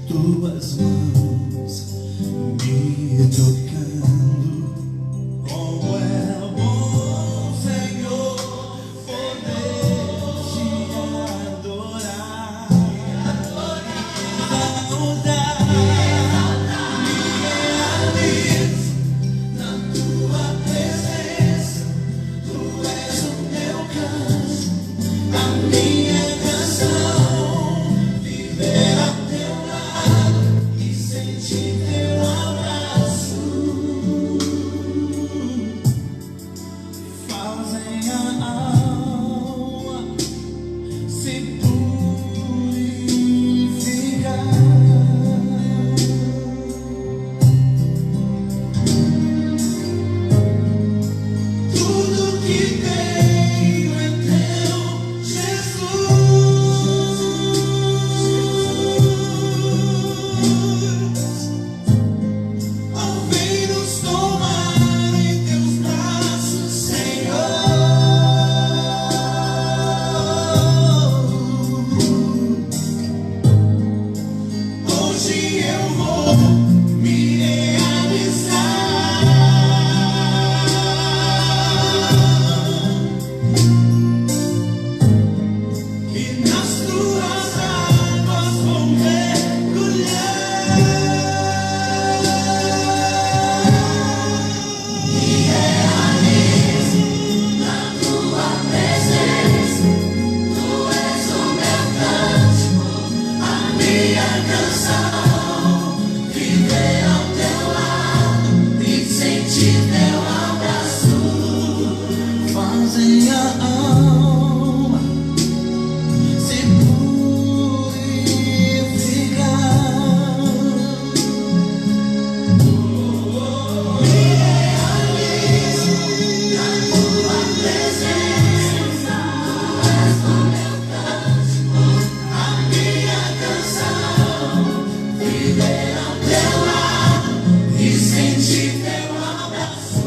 Tuas mãos me tocando, como é bom, Senhor, poder te adorar, exaltar, me realizo na tua presença. Tu és o meu canto, a minha canção, viver a teu lado e sentir teu abraço, fazem a alma se purificar. Tudo que tenho é teu, Jesus. Oh, vem nos tomar em teus braços, Senhor. Hoje eu vou me realizar, e nas tuas águas vou mergulhar. Me realizo na tua presença. Tu és o meu cântico, a minha canção. Viver ao teu lado e sentir teu abraço, fazem a alma se purificar. Me realizo na tua presença. Tu és o meu cântico, a minha canção. Viver ao teu lado e sentir teu abraço,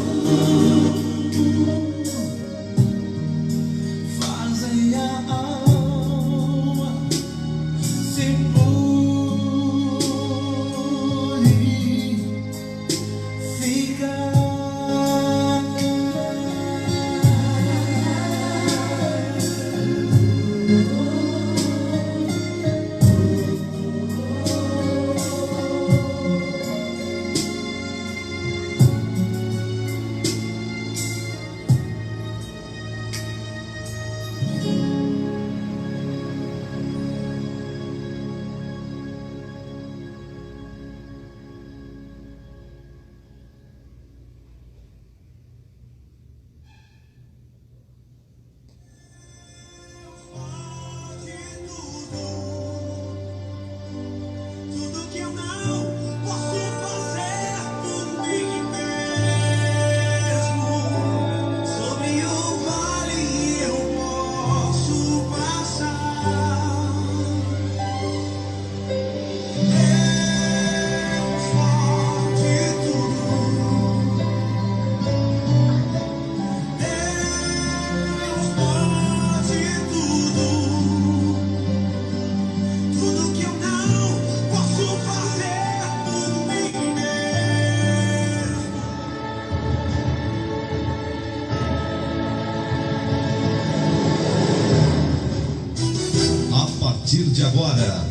partir de agora,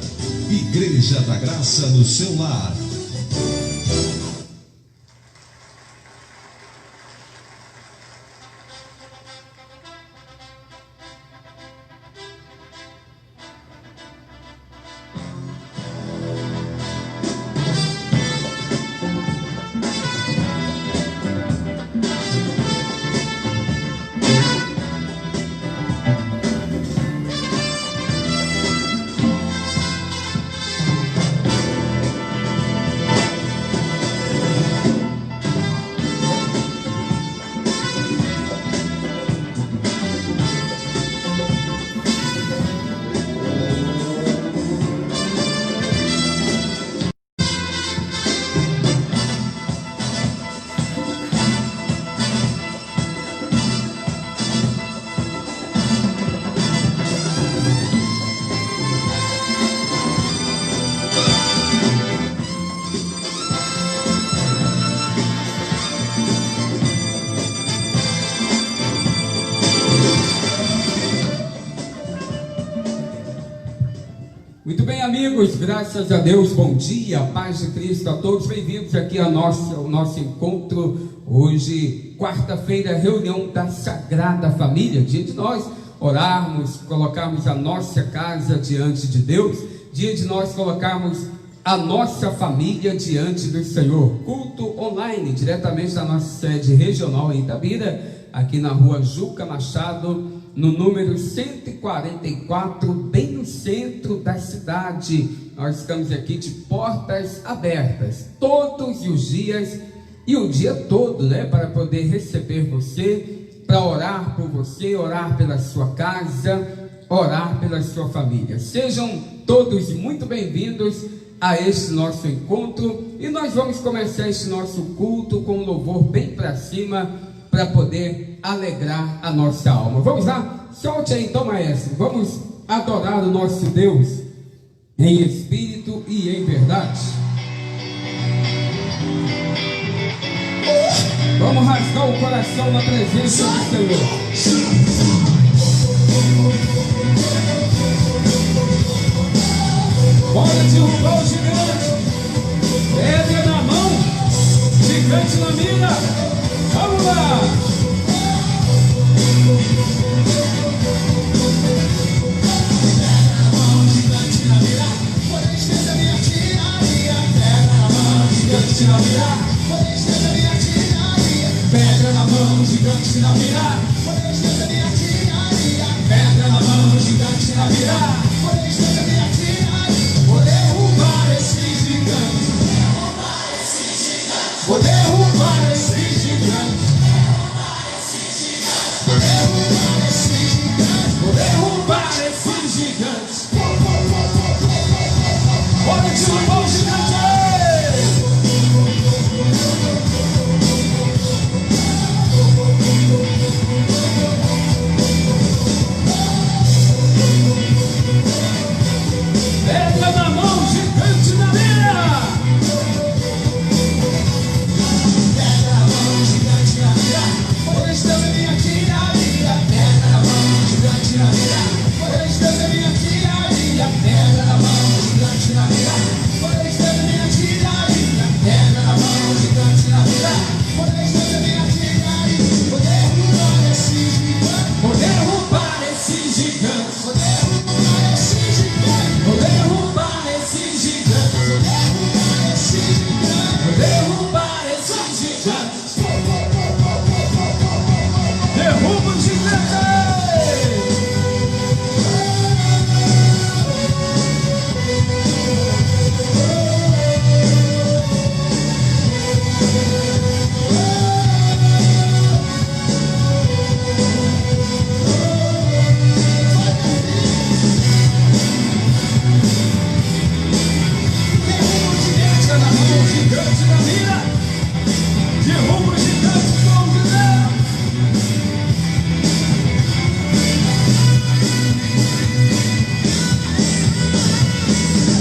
Igreja da Graça no seu lar. Muito bem, amigos, graças a Deus, bom dia, paz de Cristo a todos, bem-vindos aqui ao nosso encontro, hoje, quarta-feira, reunião da Sagrada Família, dia de nós orarmos, colocarmos a nossa casa diante de Deus, dia de nós colocarmos a nossa família diante do Senhor, culto online, diretamente da nossa sede regional em Itabira, aqui na rua Juca Machado, no número 144, bem no centro da cidade. Nós estamos aqui de portas abertas, todos os dias e o dia todo, né? Para poder receber você, para orar por você, orar pela sua casa, orar pela sua família. Sejam todos muito bem-vindos a este nosso encontro e nós vamos começar este nosso culto com um louvor bem para cima, para poder alegrar a nossa alma. Vamos lá? Solte aí então, maestro. Vamos adorar o nosso Deus em espírito e em verdade. Vamos rasgar o coração na presença do Senhor. Bora derrubar o gigante. Pedra na mão, gigante na mira. Vamos lá! Gigante na mira, pedra na mão, gigante na mira, pedra na mão, gigante na mira, vou derrubar esse gigante, vou derrubar esse gigante, vou derrubar esse gigante, vou derrubar esse gigante, bora derrubar o gigante. Pedra na mão, gigante na mira. Pedra na mão, gigante na mira. Pois também aqui na mira. Pedra na mão, gigante na mira. Pois também aqui na mira. Pedra na mão, gigante na mira. Pois também aqui na mira. Pedra na mão, gigante na mira. Pois também aqui na mira. Vou derrubar esse gigante. Vou derrubar esse gigante. Vou derrubar esse gigante. Vou derrubar esse gigante. Vou derrubar esse gigante. Derruba o gigante. Gigante na mira, derruba o gigante com o guerreiro.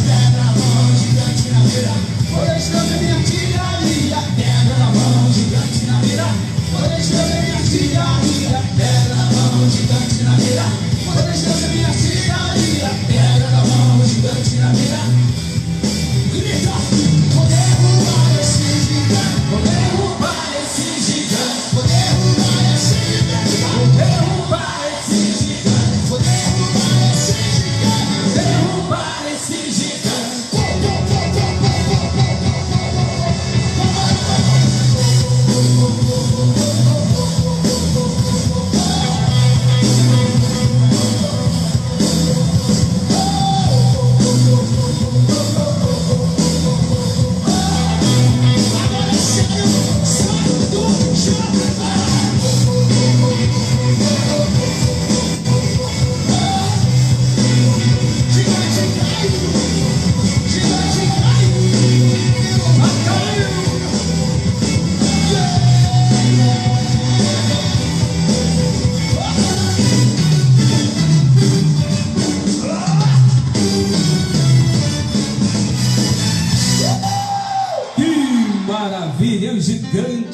Pedra na mão, gigante na mira, pois também minha tiraria. Pedra na mão, gigante na mira, pois também minha tiraria. Pedra na mão, gigante na mira, pois também minha tiraria. Pedra na mão.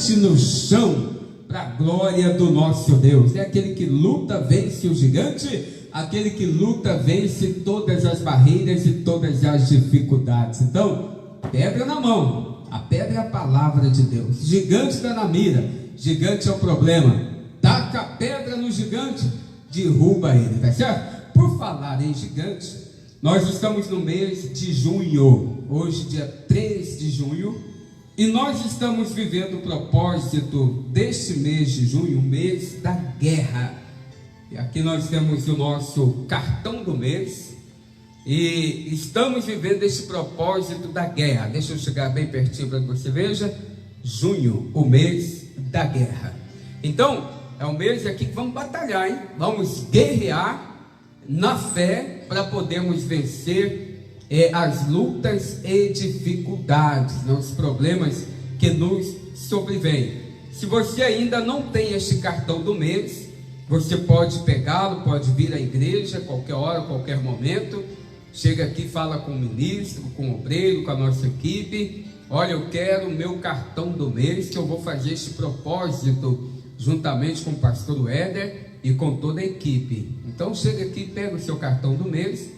gigante no chão, para a glória do nosso Deus. É aquele que luta, vence o gigante, aquele que luta, vence todas as barreiras e todas as dificuldades. Então, pedra na mão, a pedra é a palavra de Deus. Gigante está na mira, gigante é o problema. Taca a pedra no gigante, derruba ele, tá certo? Por falar em gigante, nós estamos no mês de junho, hoje dia 3 de junho, e nós estamos vivendo o propósito deste mês de junho, o mês da guerra. E aqui nós temos o nosso cartão do mês, e estamos vivendo este propósito da guerra. Deixa eu chegar bem pertinho para que você veja. Junho, o mês da guerra. Então, é um mês aqui que vamos batalhar, hein? Vamos guerrear na fé para podermos vencer as lutas e dificuldades, né? Os problemas que nos sobrevêm. Se você ainda não tem este cartão do mês, você pode pegá-lo, pode vir à igreja qualquer hora, qualquer momento. Chega aqui, fala com o ministro, com o obreiro, com a nossa equipe. Olha, eu quero o meu cartão do mês, que eu vou fazer este propósito juntamente com o pastor Éder e com toda a equipe. Então chega aqui, pega o seu cartão do mês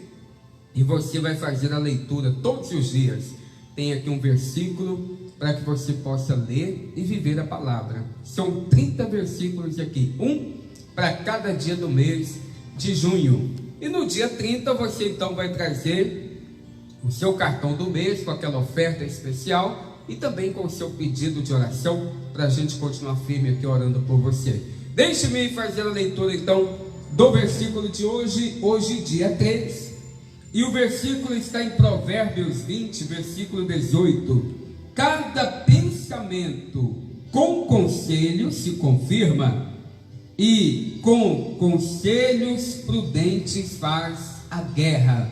e você vai fazer a leitura todos os dias. Tem aqui um versículo para que você possa ler e viver a palavra. São 30 versículos aqui, um para cada dia do mês de junho. E no dia 30 você então vai trazer o seu cartão do mês com aquela oferta especial e também com o seu pedido de oração para a gente continuar firme aqui orando por você. Deixe-me fazer a leitura então do versículo de hoje dia 3. E o versículo está em Provérbios 20, versículo 18. Cada pensamento com conselho se confirma, e com conselhos prudentes faz a guerra.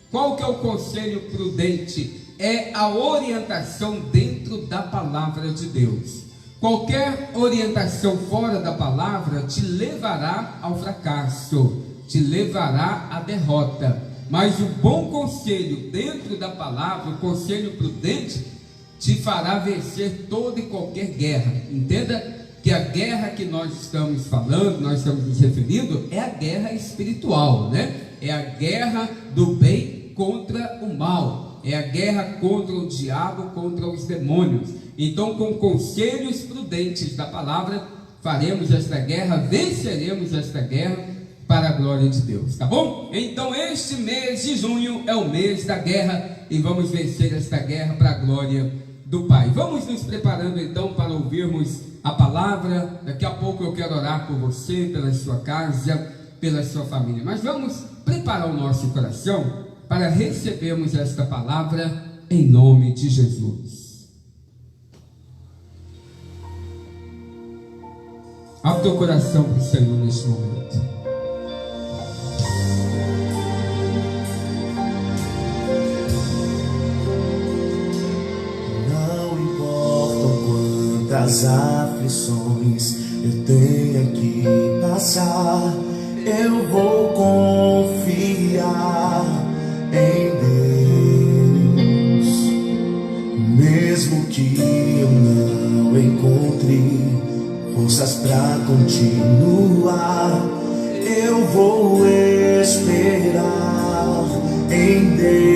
Qual que é o conselho prudente? É a orientação dentro da palavra de Deus. Qualquer orientação fora da palavra te levará ao fracasso, te levará à derrota. Mas o bom conselho dentro da palavra, o conselho prudente, te fará vencer toda e qualquer guerra. Entenda que a guerra que nós estamos falando, nós estamos nos referindo, é a guerra espiritual, né? É a guerra do bem contra o mal, é a guerra contra o diabo, contra os demônios. Então, com conselhos prudentes da palavra, faremos esta guerra, venceremos esta guerra para a glória de Deus, tá bom? Então, este mês de junho é o mês da guerra e vamos vencer esta guerra para a glória do Pai. Vamos nos preparando então para ouvirmos a palavra. Daqui a pouco eu quero orar por você, pela sua casa, pela sua família. Mas vamos preparar o nosso coração para recebermos esta palavra em nome de Jesus. Abre teu coração para o Senhor neste momento. Quantas aflições eu tenho que passar, eu vou confiar em Deus. Mesmo que eu não encontre forças para continuar, eu vou esperar em Deus.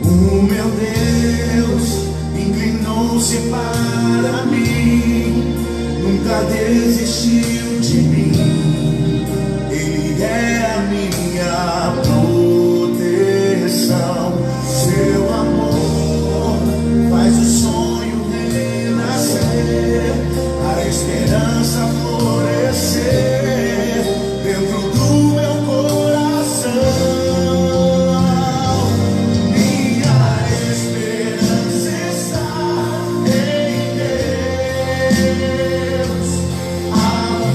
O meu Deus inclinou-se para mim, nunca desistiu de mim. Ele é a minha proteção. Seu amor faz o sonho renascer, a esperança florescer dentro do meu coração. A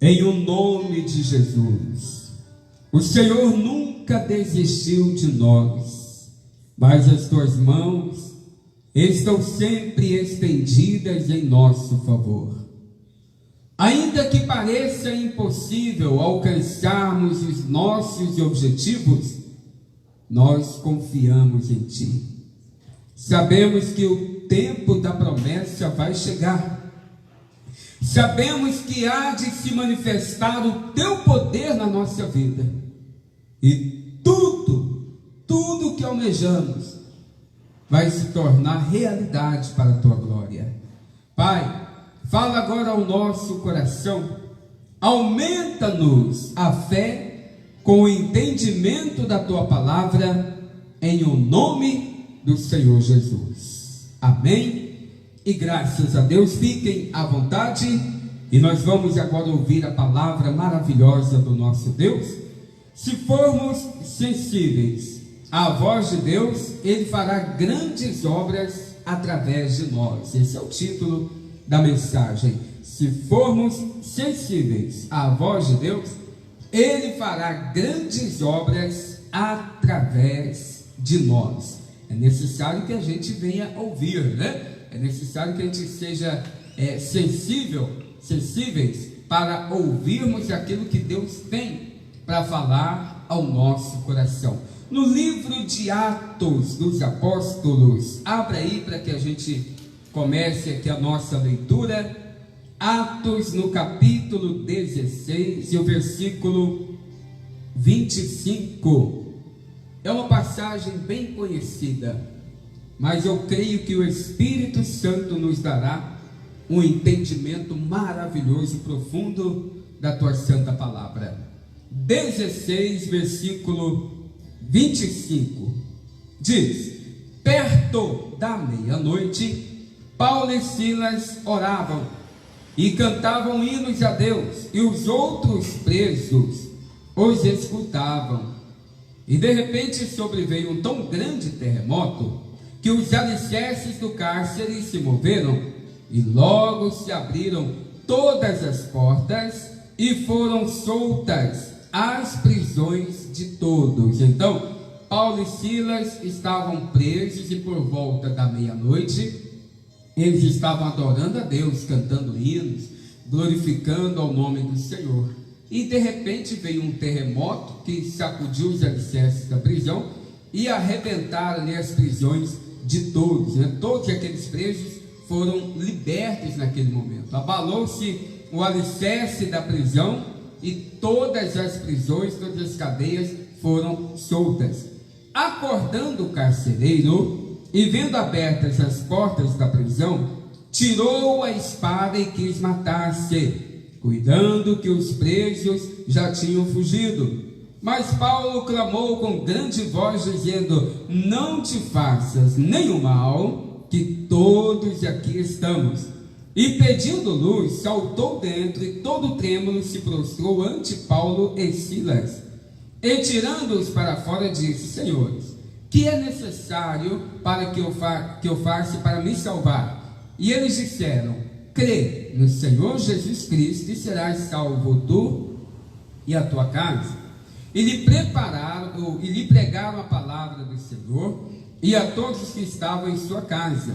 em o nome de Jesus. O Senhor nunca desistiu de nós, mas as tuas mãos estão sempre estendidas em nosso favor. Ainda que pareça impossível alcançarmos os nossos objetivos, nós confiamos em Ti. Sabemos que o tempo da promessa vai chegar. Sabemos que há de se manifestar o Teu poder na nossa vida. E tudo que almejamos vai se tornar realidade para a Tua glória. Pai, fala agora ao nosso coração. Aumenta-nos a fé com o entendimento da Tua palavra, em o nome do Senhor Jesus. Amém? E graças a Deus, fiquem à vontade, e nós vamos agora ouvir a palavra maravilhosa do nosso Deus. Se formos sensíveis à voz de Deus, Ele fará grandes obras através de nós. Esse é o título da mensagem. Se formos sensíveis à voz de Deus, Ele fará grandes obras através de nós. É necessário que a gente venha ouvir, né? É necessário que a gente seja sensíveis para ouvirmos aquilo que Deus tem para falar ao nosso coração. No livro de Atos dos Apóstolos, abra aí para que a gente comece aqui a nossa leitura. Atos no capítulo 16 e o versículo 25. É uma passagem bem conhecida, mas eu creio que o Espírito Santo nos dará um entendimento maravilhoso e profundo da Tua santa palavra. 16, versículo 25, diz: perto da meia-noite, Paulo e Silas oravam e cantavam hinos a Deus, e os outros presos os escutavam. E de repente sobreveio um tão grande terremoto que os alicerces do cárcere se moveram, e logo se abriram todas as portas e foram soltas as prisões de todos. Então, Paulo e Silas estavam presos, e por volta da meia-noite, eles estavam adorando a Deus, cantando hinos, glorificando ao nome do Senhor. E de repente veio um terremoto que sacudiu os alicerces da prisão e arrebentaram ali as prisões de todos, né? Todos aqueles presos foram libertos naquele momento. Abalou-se o alicerce da prisão e todas as prisões, todas as cadeias foram soltas. Acordando o carcereiro e vendo abertas as portas da prisão, tirou a espada e quis matar-se, cuidando que os presos já tinham fugido. Mas Paulo clamou com grande voz, dizendo: não te faças nenhum mal, que todos aqui estamos. E pedindo luz, saltou dentro, e todo trêmulo se prostrou ante Paulo e Silas. E tirando-os para fora, disse: senhores, que é necessário para que eu faça para me salvar? E eles disseram: crê no Senhor Jesus Cristo, e serás salvo tu e a tua casa. E lhe pregaram a palavra do Senhor e a todos os que estavam em sua casa.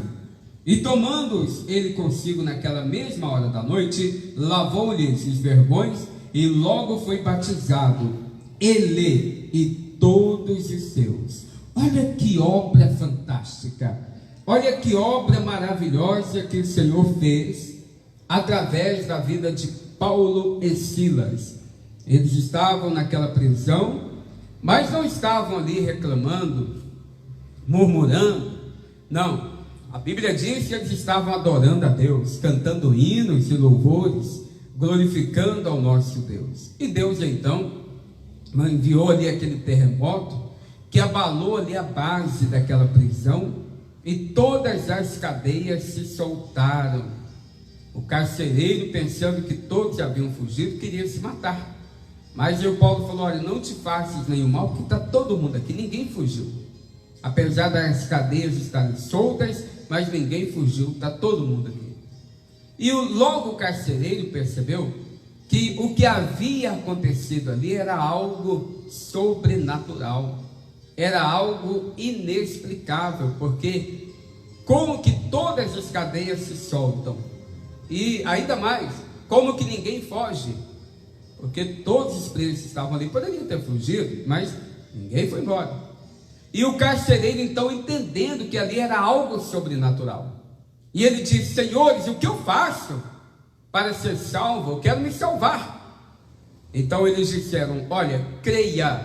E tomando-os ele consigo naquela mesma hora da noite, lavou-lhes os vergões, e logo foi batizado, ele e todos os seus. Olha que obra fantástica, olha que obra maravilhosa que o Senhor fez através da vida de Paulo e Silas. Eles estavam naquela prisão, mas não estavam ali reclamando, murmurando. Não, a Bíblia diz que eles estavam adorando a Deus, cantando hinos e louvores, glorificando ao nosso Deus. E Deus então enviou ali aquele terremoto que abalou ali a base daquela prisão, e todas as cadeias se soltaram. O carcereiro, pensando que todos haviam fugido, queria se matar. Mas o Paulo falou: olha, não te faças nenhum mal, porque está todo mundo aqui, ninguém fugiu. Apesar das cadeias estarem soltas, mas ninguém fugiu, está todo mundo aqui. E logo o carcereiro percebeu que o que havia acontecido ali era algo sobrenatural, era algo inexplicável, porque como que todas as cadeias se soltam? E ainda mais, como que ninguém foge? Porque todos os presos estavam ali, poderiam ter fugido, mas ninguém foi embora. E o carcereiro então entendendo que ali era algo sobrenatural, e ele disse: senhores, o que eu faço para ser salvo? Eu quero me salvar. Então eles disseram: olha, creia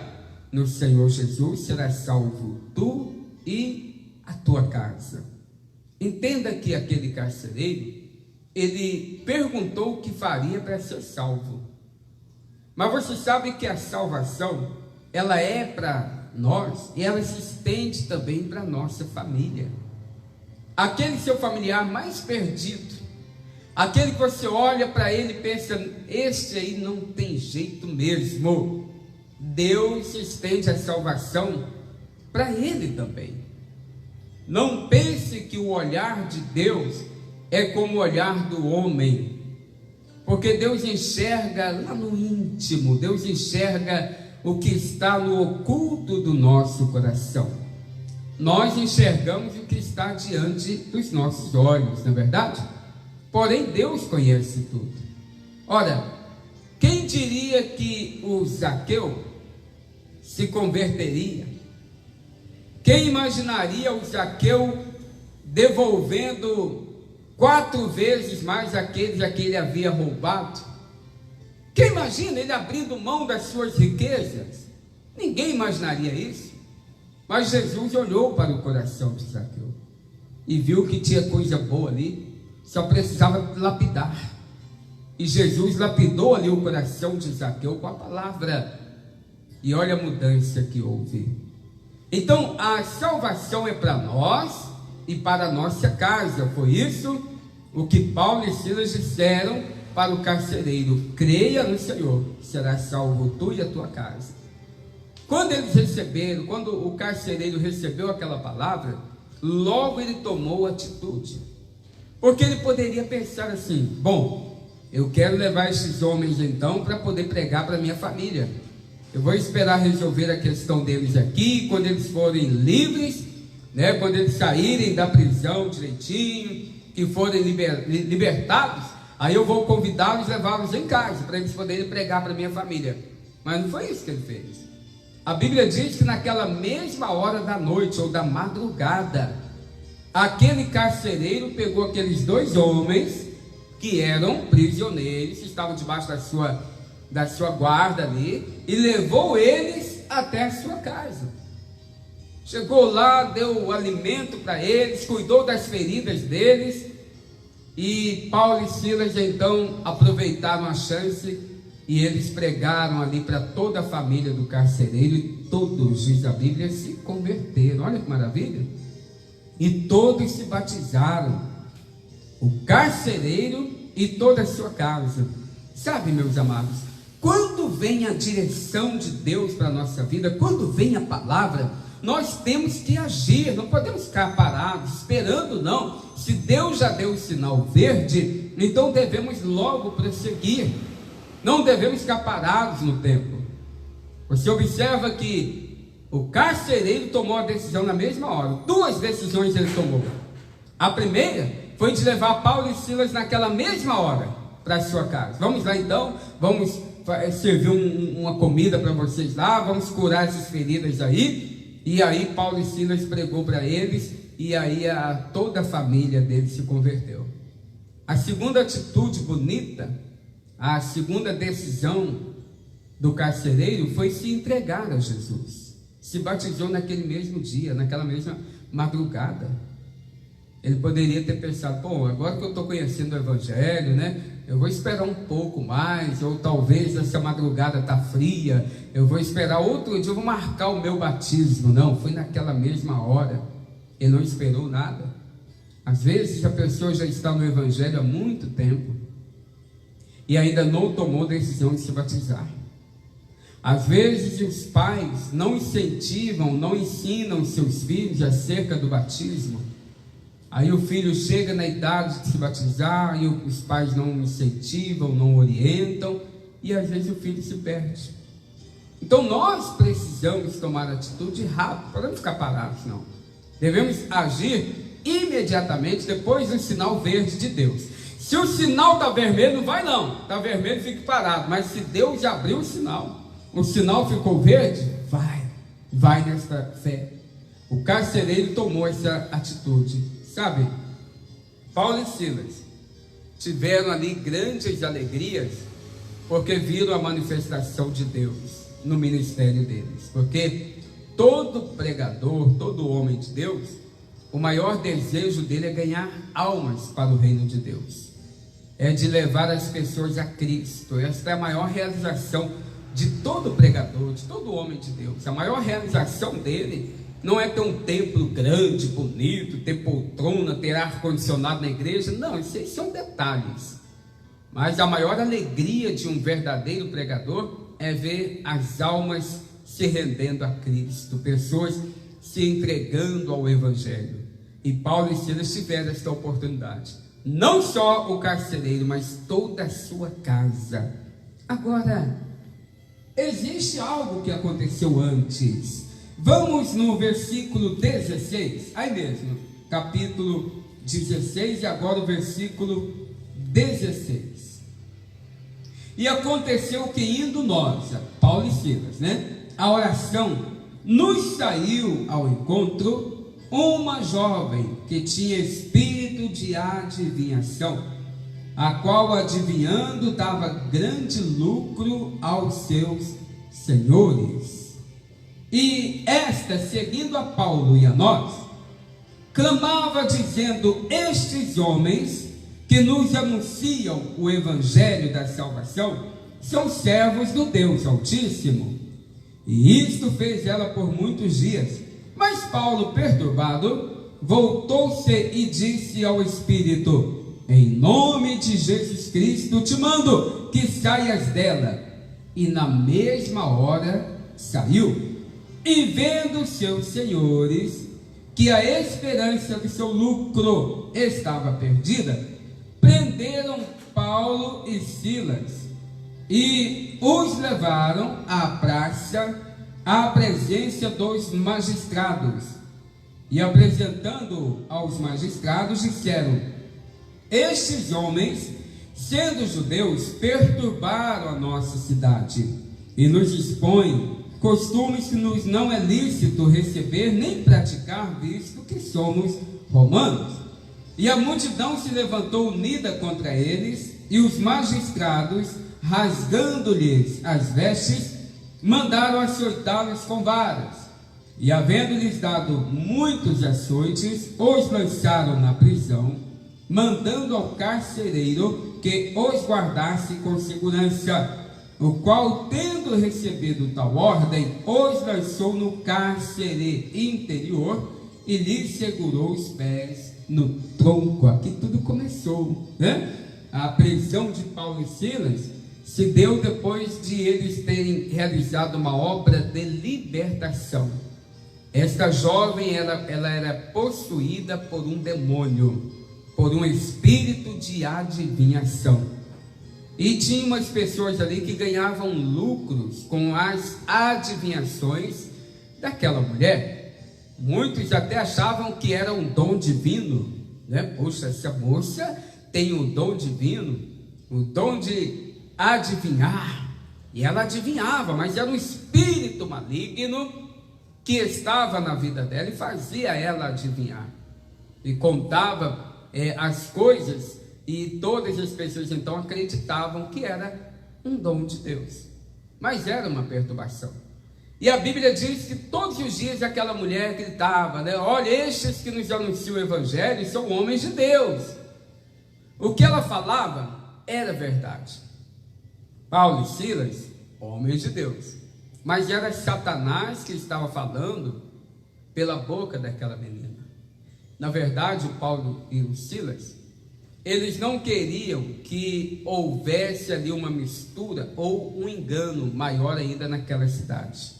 no Senhor Jesus, serás salvo tu e a tua casa. Entenda que aquele carcereiro, ele perguntou o que faria para ser salvo. Mas você sabe que a salvação, ela é para nós e ela se estende também para a nossa família. Aquele seu familiar mais perdido, aquele que você olha para ele e pensa: este aí não tem jeito mesmo. Deus estende a salvação para ele também. Não pense que o olhar de Deus é como o olhar do homem, porque Deus enxerga lá no íntimo, Deus enxerga o que está no oculto do nosso coração. Nós enxergamos o que está diante dos nossos olhos, não é verdade? Porém, Deus conhece tudo. Ora, quem diria que o Zaqueu se converteria? Quem imaginaria o Zaqueu devolvendo 4 vezes mais aqueles a que ele havia roubado? Quem imagina ele abrindo mão das suas riquezas? Ninguém imaginaria isso. Mas Jesus olhou para o coração de Zaqueu e viu que tinha coisa boa ali, só precisava lapidar. E Jesus lapidou ali o coração de Zaqueu com a palavra. E olha a mudança que houve. Então a salvação é para nós e para a nossa casa. Foi isso o que Paulo e Silas disseram para o carcereiro: creia no Senhor, serás salvo tu e a tua casa. Quando eles receberam, quando o carcereiro recebeu aquela palavra, logo ele tomou atitude. Porque ele poderia pensar assim: bom, eu quero levar esses homens então para poder pregar para minha família. Eu vou esperar resolver a questão deles aqui, quando eles forem livres, né, quando eles saírem da prisão direitinho, que forem libertados, aí eu vou convidá-los e levá-los em casa, para eles poderem pregar para minha família. Mas não foi isso que ele fez. A Bíblia diz que naquela mesma hora da noite, ou da madrugada, aquele carcereiro pegou aqueles 2 homens, que eram prisioneiros, estavam debaixo da sua guarda ali, e levou eles até a sua casa. Chegou lá, deu alimento para eles, cuidou das feridas deles, e Paulo e Silas então aproveitaram a chance e eles pregaram ali para toda a família do carcereiro, e todos, diz a Bíblia, se converteram. Olha que maravilha! E todos se batizaram, o carcereiro e toda a sua casa. Sabe, meus amados, quando vem a direção de Deus para a nossa vida, quando vem a palavra, nós temos que agir, não podemos ficar parados, esperando não. Se Deus já deu o sinal verde, então devemos logo prosseguir, não devemos ficar parados no tempo. Você observa que o carcereiro tomou a decisão na mesma hora. 2 decisões ele tomou. A primeira foi de levar Paulo e Silas naquela mesma hora para a sua casa. Vamos lá então, vamos servir uma comida para vocês lá, vamos curar essas feridas aí. E aí Paulo e Silas pregou para eles, e aí toda a família deles se converteu. A segunda atitude bonita, a segunda decisão do carcereiro foi se entregar a Jesus. Se batizou naquele mesmo dia, naquela mesma madrugada. Ele poderia ter pensado: bom, agora que eu estou conhecendo o Evangelho, né, eu vou esperar um pouco mais, ou talvez essa madrugada está fria, eu vou esperar outro dia, eu vou marcar o meu batismo. Não, foi naquela mesma hora. Ele não esperou nada. Às vezes a pessoa já está no Evangelho há muito tempo e ainda não tomou decisão de se batizar. Às vezes os pais não incentivam, não ensinam seus filhos acerca do batismo. Aí o filho chega na idade de se batizar e os pais não incentivam, não orientam, e às vezes o filho se perde. Então nós precisamos tomar atitude rápido, não podemos ficar parados, não. Devemos agir imediatamente depois do sinal verde de Deus. Se o sinal está vermelho, não vai não, está vermelho, fique parado. Mas se Deus já abriu o sinal ficou verde, vai nessa fé. O carcereiro tomou essa atitude, sabe? Paulo e Silas tiveram ali grandes alegrias, porque viram a manifestação de Deus no ministério deles. Porque todo pregador, todo homem de Deus, o maior desejo dele é ganhar almas para o reino de Deus, é de levar as pessoas a Cristo. Esta é a maior realização de todo pregador, de todo homem de Deus. A maior realização dele não é ter um templo grande, bonito, ter poltrona, ter ar-condicionado na igreja. Não, isso aí são detalhes. Mas a maior alegria de um verdadeiro pregador é ver as almas se rendendo a Cristo, pessoas se entregando ao Evangelho. E Paulo e Silas tiveram esta oportunidade. Não só o carcereiro, mas toda a sua casa. Agora, existe algo que aconteceu antes. Vamos no versículo 16, aí mesmo, capítulo 16, e agora o versículo 16. E aconteceu que indo nós, Paulo e Silas, a oração, nos saiu ao encontro uma jovem que tinha espírito de adivinhação, a qual adivinhando dava grande lucro aos seus senhores. E esta, seguindo a Paulo e a nós, clamava dizendo: estes homens que nos anunciam o evangelho da salvação são servos do Deus Altíssimo. E isto fez ela por muitos dias. Mas Paulo, perturbado, voltou-se e disse ao Espírito: em nome de Jesus Cristo te mando que saias dela. E na mesma hora saiu. E vendo seus senhores que a esperança do seu lucro estava perdida, prenderam Paulo e Silas e os levaram à praça, à presença dos magistrados. E apresentando aos magistrados, disseram: estes homens, sendo judeus, perturbaram a nossa cidade e nos expõem costumes que nos não é lícito receber nem praticar, visto que somos romanos. E a multidão se levantou unida contra eles, e os magistrados, rasgando-lhes as vestes, mandaram açoitá-los com varas. E havendo-lhes dado muitos açoites, os lançaram na prisão, mandando ao carcereiro que os guardasse com segurança, o qual, tendo recebido tal ordem, os lançou no cárcere interior e lhes segurou os pés no tronco. Aqui tudo começou, A prisão de Paulo e Silas se deu depois de eles terem realizado uma obra de libertação. Esta jovem, ela era possuída por um demônio, por um espírito de adivinhação. E tinha umas pessoas ali que ganhavam lucros com as adivinhações daquela mulher. Muitos até achavam que era um dom divino, Poxa, essa moça tem um dom divino, o dom de adivinhar. E ela adivinhava, mas era um espírito maligno que estava na vida dela e fazia ela adivinhar. E contava as coisas. E todas as pessoas então acreditavam que era um dom de Deus, mas era uma perturbação. E a Bíblia diz que todos os dias aquela mulher gritava, olha, estes que nos anunciam o evangelho são homens de Deus. O que ela falava era verdade. Paulo e Silas, homens de Deus, mas era Satanás que estava falando pela boca daquela menina. Na verdade, o Paulo e o Silas, eles não queriam que houvesse ali uma mistura ou um engano maior ainda naquela cidade.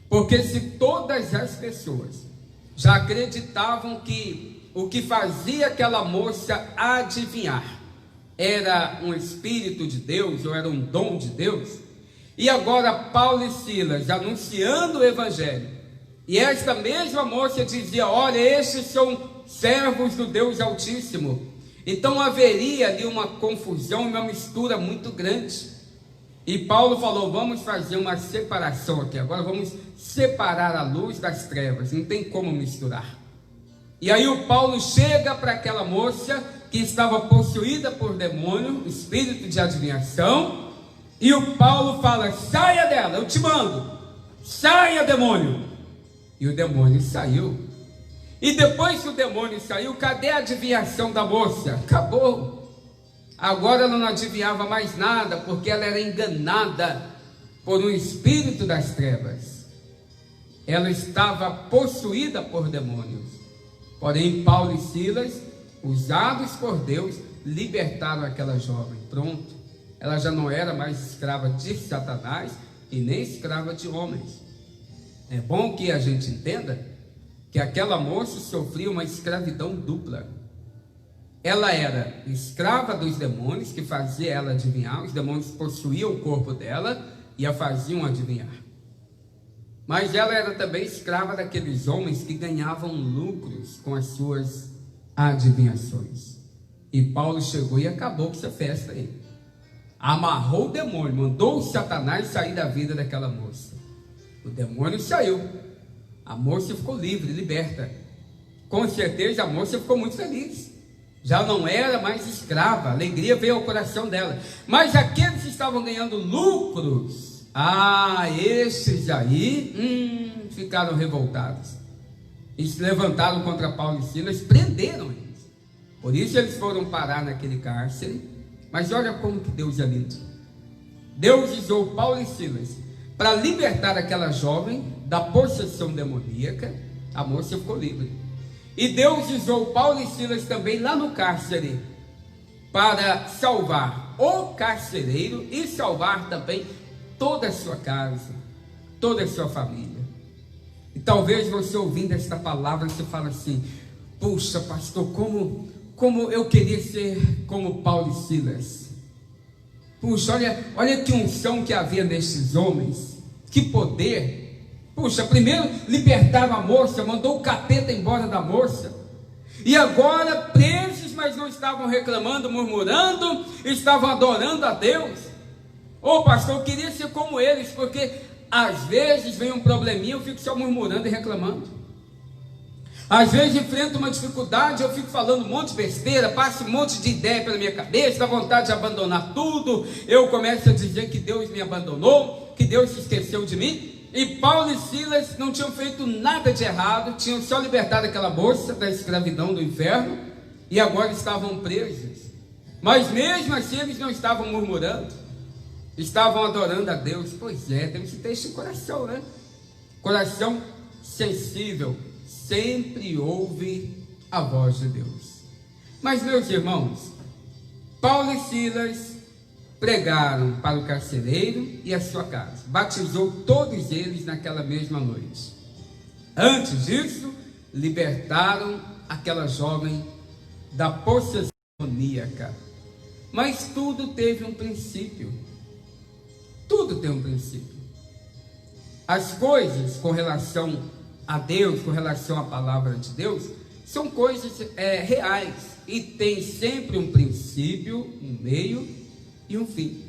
Porque se todas as pessoas já acreditavam que o que fazia aquela moça adivinhar era um espírito de Deus, ou era um dom de Deus. E agora Paulo e Silas anunciando o evangelho. E esta mesma moça dizia: olha, estes são servos do Deus Altíssimo. Então haveria ali uma confusão, uma mistura muito grande. E Paulo falou: vamos fazer uma separação aqui, agora vamos separar a luz das trevas, não tem como misturar. E aí o Paulo chega para aquela moça que estava possuída por demônio, espírito de adivinhação, e o Paulo fala: saia dela, eu te mando, saia, demônio. E o demônio saiu. E depois que o demônio saiu, cadê a adivinhação da moça? Acabou. Agora ela não adivinhava mais nada, porque ela era enganada por um espírito das trevas. Ela estava possuída por demônios. Porém, Paulo e Silas, usados por Deus, libertaram aquela jovem. Pronto. Ela já não era mais escrava de Satanás e nem escrava de homens. É bom que a gente entenda que aquela moça sofria uma escravidão dupla. Ela era escrava dos demônios, que fazia ela adivinhar. Os demônios possuíam o corpo dela e a faziam adivinhar. Mas ela era também escrava daqueles homens que ganhavam lucros com as suas adivinhações. E Paulo chegou e acabou com essa festa aí. Amarrou o demônio, mandou o Satanás sair da vida daquela moça. O demônio saiu. A moça ficou livre, liberta. Com certeza a moça ficou muito feliz. Já não era mais escrava, a alegria veio ao coração dela. Mas aqueles que estavam ganhando lucros, esses aí, ficaram revoltados. E se levantaram contra Paulo e Silas, prenderam eles. Por isso eles foram parar naquele cárcere. Mas olha como que Deus é lindo. Deus usou Paulo e Silas para libertar aquela jovem da possessão demoníaca. A moça ficou livre. E Deus usou Paulo e Silas também lá no cárcere para salvar o carcereiro e salvar também toda a sua casa, toda a sua família. E talvez você ouvindo esta palavra, você fala assim: puxa, pastor, como eu queria ser como Paulo e Silas. Puxa, olha que unção que havia nestes homens, que poder. Puxa, primeiro libertava a moça, mandou o capeta embora da moça. E agora presos, mas não estavam reclamando, murmurando, estavam adorando a Deus. Pastor, eu queria ser como eles, porque às vezes vem um probleminha, eu fico só murmurando e reclamando. Às vezes enfrento uma dificuldade, eu fico falando um monte de besteira, passa um monte de ideia pela minha cabeça, dá vontade de abandonar tudo. Eu começo a dizer que Deus me abandonou, que Deus se esqueceu de mim. E Paulo e Silas não tinham feito nada de errado, tinham só libertado aquela moça da escravidão do inferno, e agora estavam presos. Mas mesmo assim eles não estavam murmurando, estavam adorando a Deus. Pois é, temos que ter esse coração, né? Coração sensível, sempre ouve a voz de Deus. Mas, meus irmãos, Paulo e Silas pregaram para o carcereiro e a sua casa, batizou todos eles naquela mesma noite. Antes disso, libertaram aquela jovem da possessão demoníaca. Mas tudo teve um princípio. Tudo tem um princípio. As coisas com relação a Deus, com relação à palavra de Deus, são coisas reais e tem sempre um princípio, um meio e um fim.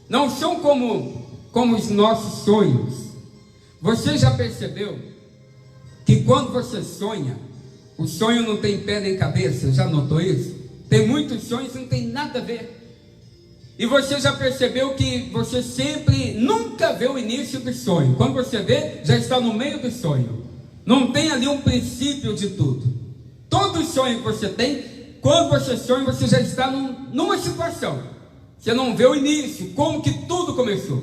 Não são como os nossos sonhos. Você já percebeu que quando você sonha, o sonho não tem pé nem cabeça? Já notou isso? Tem muitos sonhos que não tem nada a ver. E você já percebeu que você sempre nunca vê o início do sonho? Quando você vê, já está no meio do sonho. Não tem ali um princípio de tudo. Todo sonho que você tem, quando você sonha, você já está numa situação. Você não vê o início, como que tudo começou.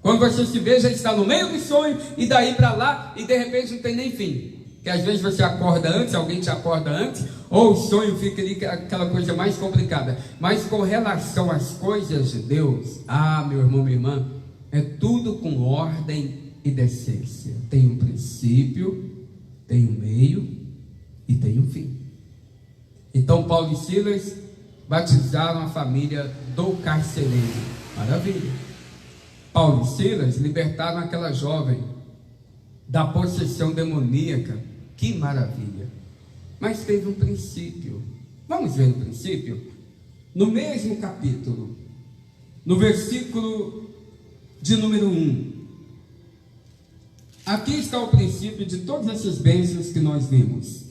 Quando você se vê, já está no meio do sonho, e daí para lá, e de repente não tem nem fim. Que às vezes você acorda antes, alguém te acorda antes, ou o sonho fica ali, aquela coisa mais complicada. Mas com relação às coisas de Deus, meu irmão, minha irmã, é tudo com ordem e decência. Tem um princípio, tem um meio e tem um fim. Então Paulo e Silas batizaram a família do carcereiro. Maravilha. Paulo e Silas libertaram aquela jovem da possessão demoníaca. Que maravilha. Mas teve um princípio. Vamos ver o princípio? No mesmo capítulo, no versículo de número 1. Aqui está o princípio de todas essas bênçãos que nós vimos.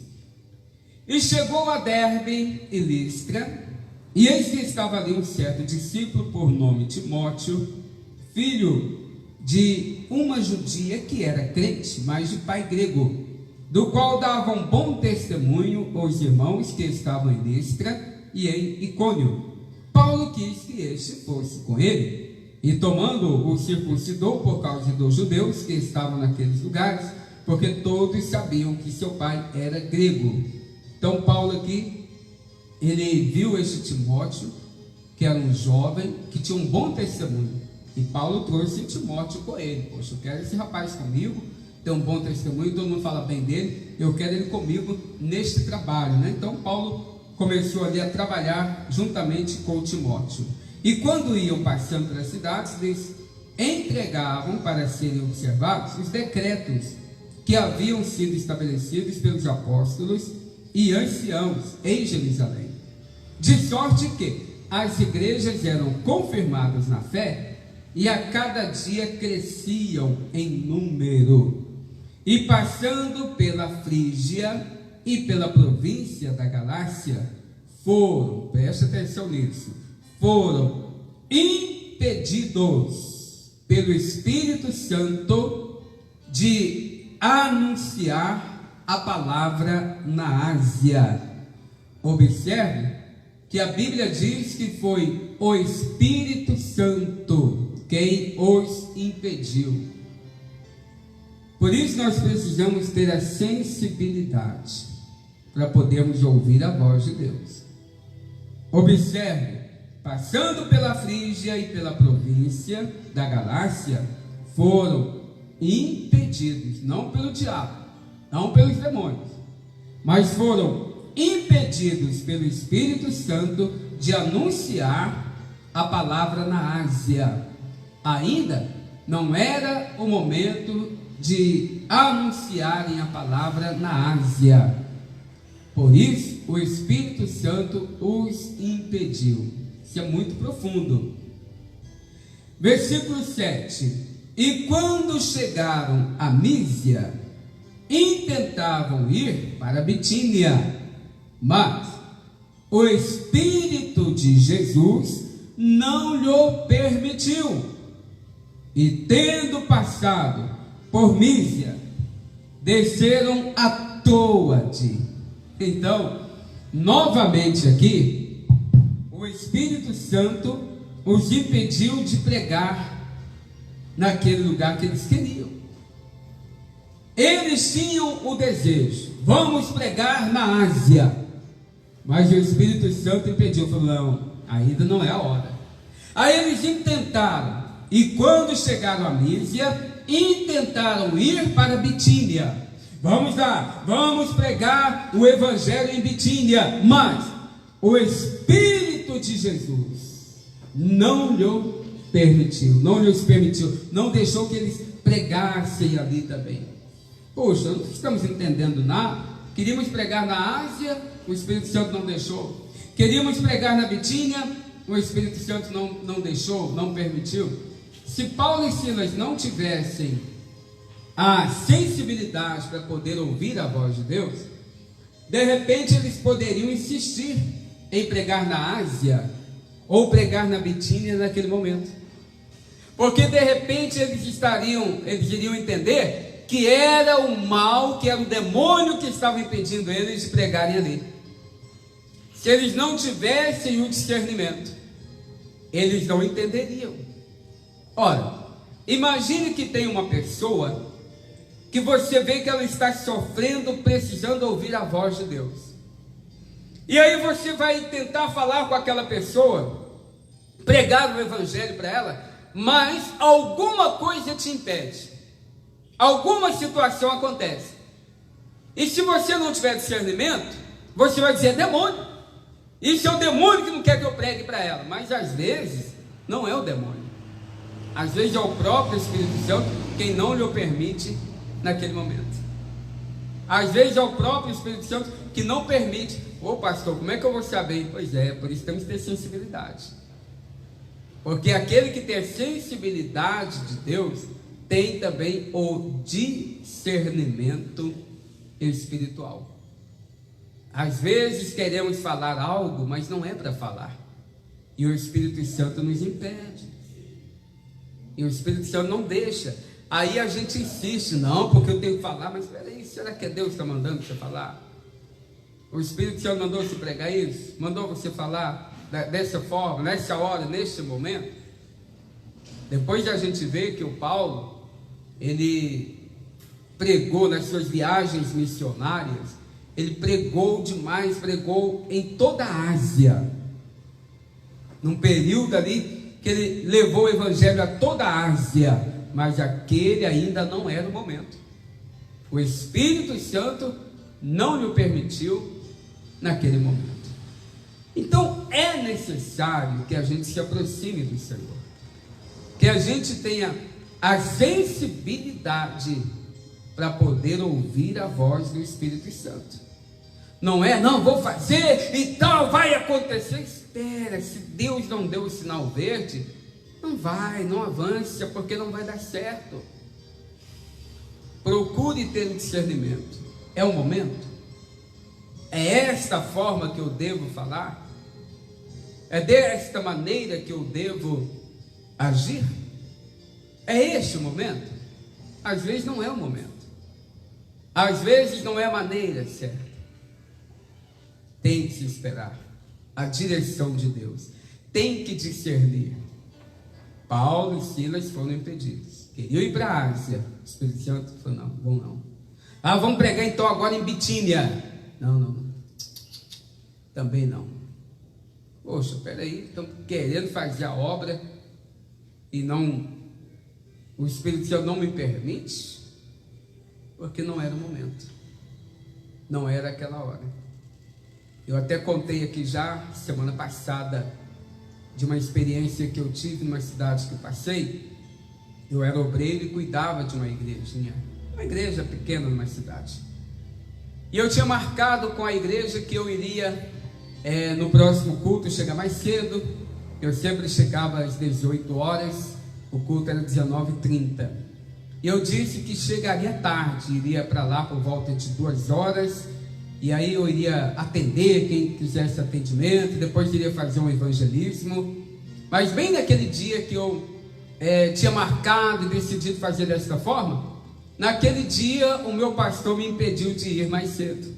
E chegou a Derbe e Listra, e eis que estava ali um certo discípulo por nome Timóteo, filho de uma judia que era crente, mas de pai grego, do qual davam bom testemunho os irmãos que estavam em Listra e em Icônio. Paulo quis que este fosse com ele, e tomando o circuncidou por causa dos judeus que estavam naqueles lugares, porque todos sabiam que seu pai era grego. Então Paulo aqui, ele viu este Timóteo, que era um jovem, que tinha um bom testemunho, e Paulo trouxe Timóteo com ele. Poxa, eu quero esse rapaz comigo, tem um bom testemunho, todo mundo fala bem dele, eu quero ele comigo neste trabalho, né? Então Paulo começou ali a trabalhar juntamente com Timóteo. E quando iam passando pelas cidades, eles entregavam para serem observados os decretos que haviam sido estabelecidos pelos apóstolos e anciãos em Jerusalém, de sorte que as igrejas eram confirmadas na fé e a cada dia cresciam em número. E passando pela Frígia e pela província da Galácia, foram, preste atenção nisso, foram impedidos pelo Espírito Santo de anunciar a palavra na Ásia. Observe que a Bíblia diz que foi o Espírito Santo quem os impediu. Por isso nós precisamos ter a sensibilidade para podermos ouvir a voz de Deus. Observe, passando pela Frígia e pela província da Galácia, foram impedidos, não pelo diabo, não pelos demônios, mas foram impedidos pelo Espírito Santo de anunciar a palavra na Ásia. Ainda não era o momento de anunciarem a palavra na Ásia. Por isso, o Espírito Santo os impediu. Isso é muito profundo. Versículo 7. E quando chegaram a Mísia, intentavam ir para Bitínia, mas o Espírito de Jesus não lhe permitiu. E tendo passado por Mísia, desceram a Troade. Então, novamente aqui, o Espírito Santo os impediu de pregar naquele lugar que eles queriam. Eles tinham o desejo, vamos pregar na Ásia, mas o Espírito Santo impediu, falou, não, ainda não é a hora. Aí eles intentaram, e quando chegaram a Mísia, intentaram ir para Bitínia. Vamos lá, vamos pregar o Evangelho em Bitínia, mas o Espírito de Jesus não lhe permitiu, não deixou que eles pregassem ali também. Poxa, não estamos entendendo nada. Queríamos pregar na Ásia, o Espírito Santo não deixou. Queríamos pregar na Bitínia, o Espírito Santo não deixou, não permitiu. Se Paulo e Silas não tivessem a sensibilidade para poder ouvir a voz de Deus, de repente eles poderiam insistir em pregar na Ásia ou pregar na Bitínia naquele momento, porque de repente eles iriam entender que era o mal, que era o demônio que estava impedindo eles de pregarem ali. Se eles não tivessem o discernimento, eles não entenderiam. Ora, imagine que tem uma pessoa que você vê que ela está sofrendo, precisando ouvir a voz de Deus. E aí você vai tentar falar com aquela pessoa, pregar o Evangelho para ela, mas alguma coisa te impede, alguma situação acontece. E se você não tiver discernimento, você vai dizer, demônio, Isso é o demônio que não quer que eu pregue para ela. Mas às vezes não é o demônio. Às vezes é o próprio Espírito Santo quem não lhe permite naquele momento. Às vezes é o próprio Espírito Santo que não permite. Ô pastor, como é que eu vou saber? Pois é, por isso temos que ter sensibilidade. Porque aquele que tem a sensibilidade de Deus tem também o discernimento espiritual. Às vezes queremos falar algo, mas não é para falar. E o Espírito Santo nos impede. E o Espírito Santo não deixa. Aí a gente insiste, não, porque eu tenho que falar, mas peraí, será que é Deus que está mandando você falar? O Espírito Santo mandou você pregar isso? Mandou você falar dessa forma, nessa hora, nesse momento? Depois a gente vê que o Paulo, ele pregou nas suas viagens missionárias, ele pregou demais, pregou em toda a Ásia. Num período ali que ele levou o evangelho a toda a Ásia. Mas aquele ainda não era o momento. O Espírito Santo não lhe permitiu naquele momento. Então é necessário que a gente se aproxime do Senhor, que a gente tenha a sensibilidade para poder ouvir a voz do Espírito Santo. Não é, não, vou fazer e tal, vai acontecer. Espera, se Deus não deu o sinal verde, não vai, não avance, porque não vai dar certo. Procure ter um discernimento. É o momento? É esta forma que eu devo falar? É desta maneira que eu devo agir? É este o momento? Às vezes não é o momento. Às vezes não é a maneira certa. Tem que se esperar a direção de Deus. Tem que discernir. Paulo e Silas foram impedidos. Queriam ir para a Ásia. O Espírito Santo falou, não, vão não. Ah, vamos pregar então agora em Bitínia. Não. Também não. Poxa, peraí, estão querendo fazer a obra e não, o Espírito Santo não me permite, porque não era o momento. Não era aquela hora. Eu até contei aqui já, semana passada, de uma experiência que eu tive numa cidade que eu passei. Eu era obreiro e cuidava de uma igrejinha, uma igreja pequena numa cidade. E eu tinha marcado com a igreja que eu iria no próximo culto chegar mais cedo. Eu sempre chegava às 18 horas, o culto era 19h30. E eu disse que chegaria tarde, iria para lá por volta de 2 horas. E aí eu iria atender quem quisesse atendimento, depois iria fazer um evangelismo. Mas bem naquele dia que eu tinha marcado e decidido fazer desta forma, naquele dia o meu pastor me impediu de ir mais cedo.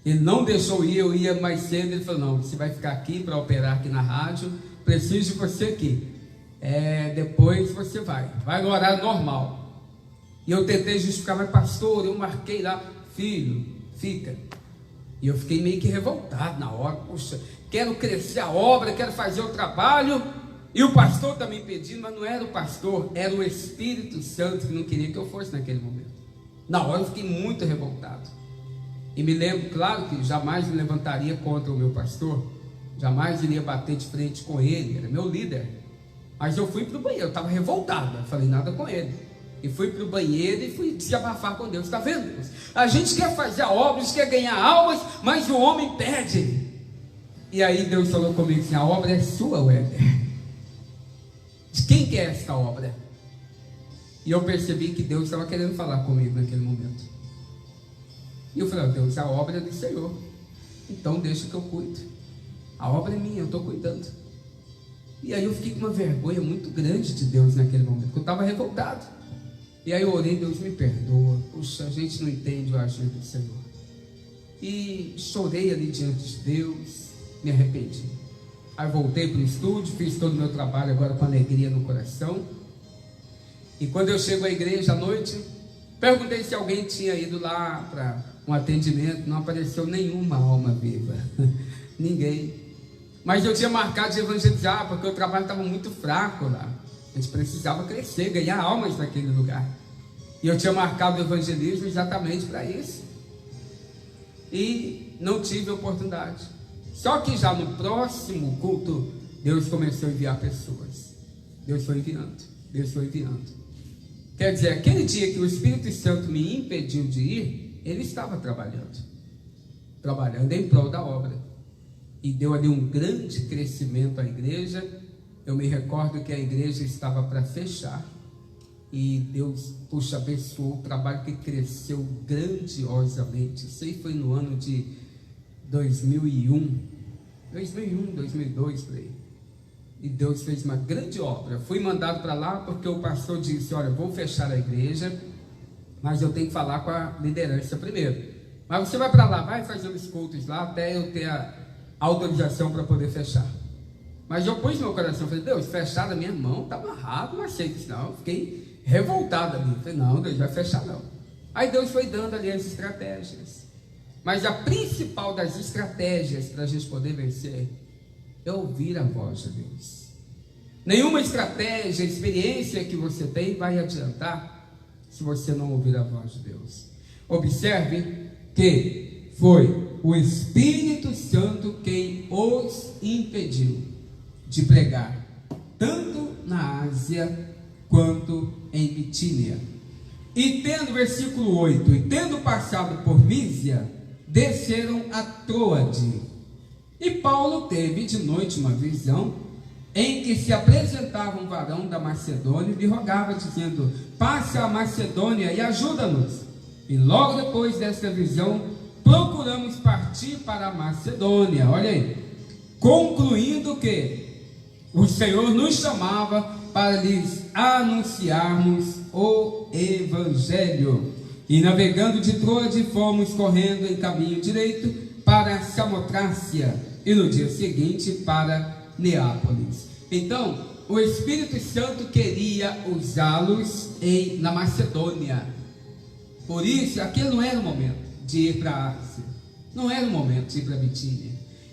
Ele não deixou eu ia mais cedo. Ele falou, não, você vai ficar aqui para operar aqui na rádio, preciso de você aqui. Depois você vai no horário normal. E eu tentei justificar, mas pastor, eu marquei lá, filho, fica. E eu fiquei meio que revoltado na hora. Poxa, quero crescer a obra, quero fazer o trabalho, e o pastor está me impedindo. Mas não era o pastor, era o Espírito Santo que não queria que eu fosse naquele momento. Na hora eu fiquei muito revoltado. E me lembro, claro, que jamais me levantaria contra o meu pastor, jamais iria bater de frente com ele, era meu líder. Mas eu fui para o banheiro, eu estava revoltado, não falei nada com ele. E fui para o banheiro e fui desabafar com Deus. Está vendo, Deus? A gente quer fazer a obra, a gente quer ganhar almas, mas o homem pede. E aí Deus falou comigo assim, a obra é sua, Weber. De quem que é esta obra? E eu percebi que Deus estava querendo falar comigo naquele momento. E eu falei, Deus, a obra é do Senhor, então deixa que eu cuido. A obra é minha, eu estou cuidando. E aí eu fiquei com uma vergonha muito grande de Deus naquele momento, porque eu estava revoltado. E aí eu orei, Deus me perdoa, puxa, a gente não entende o agir do Senhor. E chorei ali diante de Deus, me arrependi. Aí voltei para o estúdio, fiz todo o meu trabalho agora com alegria no coração. E quando eu chego à igreja à noite, perguntei se alguém tinha ido lá para um atendimento, não apareceu nenhuma alma viva, ninguém. Mas eu tinha marcado de evangelizar, porque o trabalho estava muito fraco lá. A gente precisava crescer, ganhar almas naquele lugar. E eu tinha marcado o evangelismo exatamente para isso. E não tive oportunidade. Só que já no próximo culto, Deus começou a enviar pessoas. Deus foi enviando. Quer dizer, aquele dia que o Espírito Santo me impediu de ir, ele estava trabalhando em prol da obra. E deu ali um grande crescimento à igreja. Eu me recordo que a igreja estava para fechar. E Deus, abençoou o trabalho que cresceu grandiosamente. Isso aí foi no ano de 2002, por aí. E Deus fez uma grande obra. Fui mandado para lá porque o pastor disse: olha, vou fechar a igreja, mas eu tenho que falar com a liderança primeiro. Mas você vai para lá, vai fazer os cultos lá até eu ter a autorização para poder fechar. Mas eu pus no meu coração, falei: Deus, fechar na minha mão, está amarrado, não aceito isso não. Eu fiquei revoltado ali. Falei: não, Deus vai fechar não. Aí Deus foi dando ali as estratégias. Mas a principal das estratégias para a gente poder vencer é ouvir a voz de Deus. Nenhuma estratégia, experiência que você tem vai adiantar se você não ouvir a voz de Deus. Observe que foi o Espírito Santo quem os impediu de pregar, tanto na Ásia quanto em Bitínia. E tendo, versículo 8, e tendo passado por Mísia, desceram a Troade. E Paulo teve de noite uma visão, em que se apresentava um varão da Macedônia e lhe rogava, dizendo: passa a Macedônia e ajuda-nos. E logo depois desta visão, procuramos partir para a Macedônia. Olha aí, concluindo que o Senhor nos chamava para lhes anunciarmos o Evangelho. E navegando de Troade, fomos correndo em caminho direito para Samotrácia, e no dia seguinte para Neápolis. Então, o Espírito Santo queria usá-los na Macedônia. Por isso, aquele não era o momento de ir para a Ásia, não era o momento de ir para a Bitínia,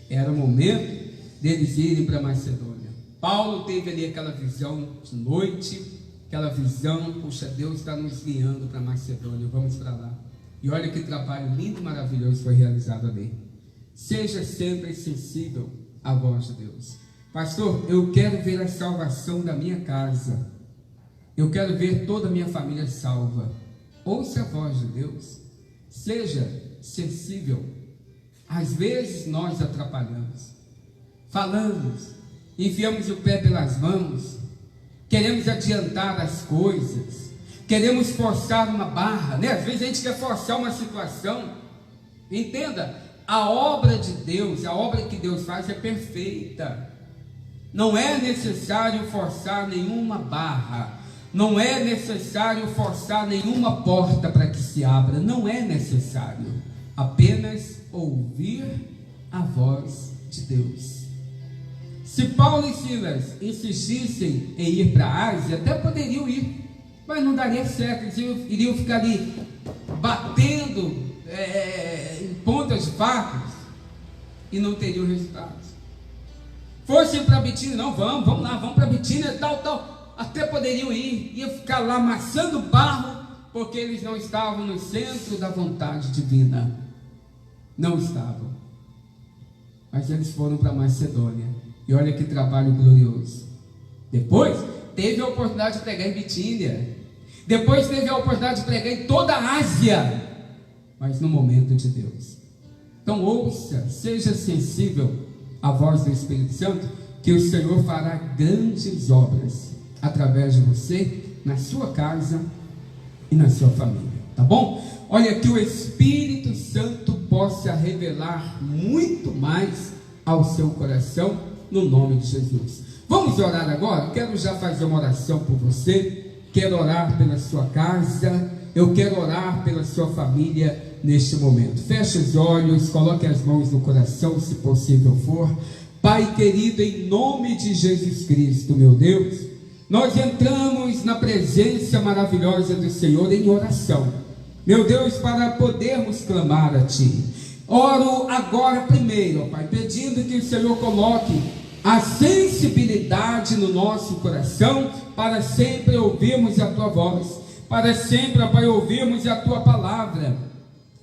era o momento deles irem para a Macedônia. Paulo teve ali aquela visão de noite, aquela visão: puxa, Deus está nos guiando para a Macedônia, vamos para lá. E olha que trabalho lindo e maravilhoso foi realizado ali. Seja sempre sensível à voz de Deus. Pastor, eu quero ver a salvação da minha casa, eu quero ver toda a minha família salva. Ouça a voz de Deus, seja sensível. Às vezes nós atrapalhamos, falamos, enfiamos o pé pelas mãos, queremos adiantar as coisas, queremos forçar uma barra, né? Às vezes a gente quer forçar uma situação. Entenda, a obra de Deus, a obra que Deus faz é perfeita. Não é necessário forçar nenhuma barra, não é necessário forçar nenhuma porta para que se abra, não é necessário. Apenas ouvir a voz de Deus. Se Paulo e Silas insistissem em ir para a Ásia, até poderiam ir, mas não daria certo. Eles iriam ficar ali batendo em pontas de facas e não teriam resultados. Fossem para Bitínia, não, vamos lá, vamos para Bitínia, tal, até poderiam ir, ia ficar lá amassando barro, porque eles não estavam no centro da vontade divina, não estavam. Mas eles foram para Macedônia, e olha que trabalho glorioso. Depois teve a oportunidade de pregar em Bitínia, depois teve a oportunidade de pregar em toda a Ásia, mas no momento de Deus. Então ouça, seja sensível à voz do Espírito Santo, que o Senhor fará grandes obras através de você, na sua casa e na sua família, tá bom? Olha, que o Espírito Santo possa revelar muito mais ao seu coração, no nome de Jesus. Vamos orar agora? Quero já fazer uma oração por você, quero orar pela sua casa, eu quero orar pela sua família neste momento. Feche os olhos, coloque as mãos no coração, se possível for. Pai querido, em nome de Jesus Cristo, meu Deus, nós entramos na presença maravilhosa do Senhor em oração, meu Deus, para podermos clamar a Ti. Oro agora primeiro, ó Pai, pedindo que o Senhor coloque a sensibilidade no nosso coração, para sempre ouvirmos a Tua voz, para sempre, ó Pai, ouvirmos a Tua palavra.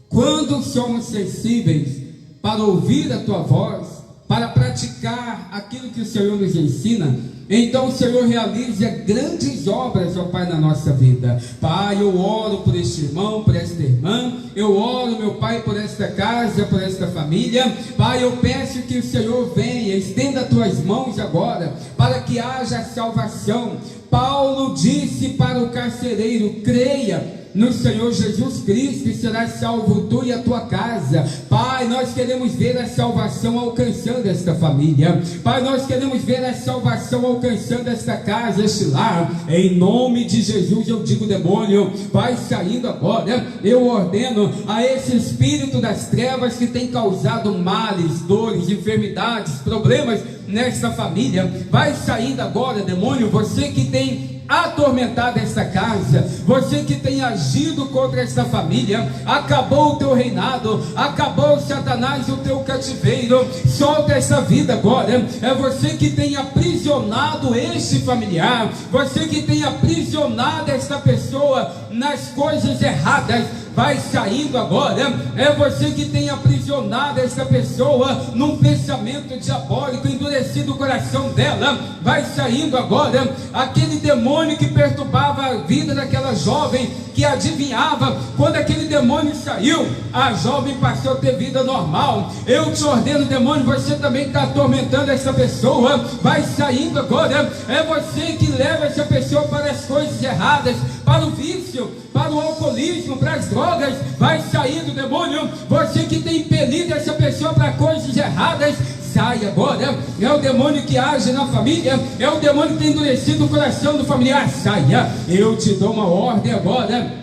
Quando somos sensíveis para ouvir a Tua voz, para praticar aquilo que o Senhor nos ensina, então o Senhor realiza grandes obras, ó Pai, na nossa vida. Pai, eu oro por este irmão, por esta irmã, eu oro, meu Pai, por esta casa, por esta família. Pai, eu peço que o Senhor venha, estenda as tuas mãos agora, para que haja salvação. Paulo disse para o carcereiro: creia no Senhor Jesus Cristo e serás salvo tu e a tua casa. Pai, nós queremos ver a salvação alcançando esta família. Pai, nós queremos ver a salvação alcançando esta casa, este lar. Em nome de Jesus eu digo: demônio, vai saindo agora. Eu ordeno a esse espírito das trevas que tem causado males, dores, enfermidades, problemas nesta família, vai saindo agora, demônio. Você que tem atormentado esta casa, você que tem agido contra esta família, acabou o teu reinado, acabou, Satanás, o teu cativeiro. Solta essa vida agora. É você que tem aprisionado este familiar, você que tem aprisionado esta pessoa nas coisas erradas, vai saindo agora. É você que tem aprisionado esta pessoa num pensamento diabólico, endurecido o coração dela, vai saindo agora. Aquele demônio que perturbava a vida daquela jovem, que adivinhava, quando aquele demônio saiu, a jovem passou a ter vida normal. Eu te ordeno, demônio, você também está atormentando essa pessoa, vai saindo agora. É você que leva essa pessoa para as coisas erradas, para o vício, para o alcoolismo, para as drogas, vai saindo, demônio. Você que tem impelido essa pessoa para coisas erradas, sai agora. É o demônio que age na família, é o demônio que tem endurecido o coração do familiar, saia. Eu te dou uma ordem agora.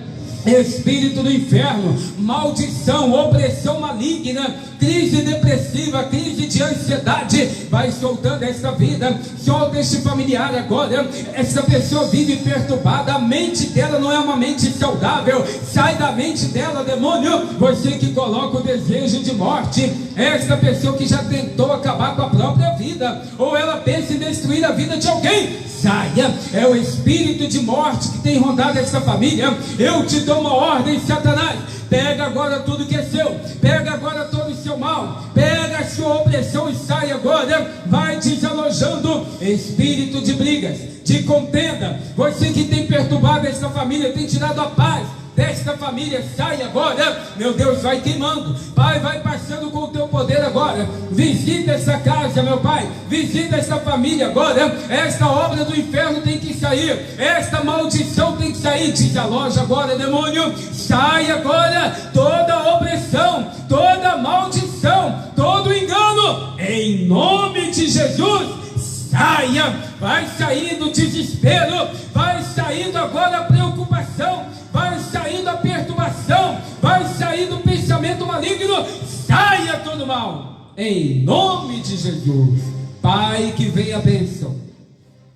Espírito do inferno, maldição, opressão maligna, crise depressiva, crise de ansiedade, vai soltando esta vida, solta este familiar agora. Essa pessoa vive perturbada, a mente dela não é uma mente saudável, sai da mente dela, demônio. Você que coloca o desejo de morte, esta pessoa que já tentou acabar com a própria vida, ou ela pensa em destruir a vida de alguém, saia. É o espírito de morte que tem rondado essa família. Eu te dou uma ordem, Satanás, pega agora tudo que é seu, pega agora todo o seu mal, pega a sua opressão e sai agora, vai desalojando. Espírito de brigas, de contenda, você que tem perturbado essa família, tem tirado a paz desta família, sai agora. Meu Deus, vai queimando, Pai, vai passando com o teu poder agora. Visita essa casa, meu Pai, visita essa família agora. Esta obra do inferno tem que sair, esta maldição tem que sair. Desaloja agora, demônio, sai agora toda opressão, toda maldição, todo engano, em nome de Jesus, saia. Vai saindo o desespero, vai saindo agora a preocupação, vai saindo a perturbação, vai saindo o pensamento maligno, saia todo mal, em nome de Jesus. Pai, que venha a bênção,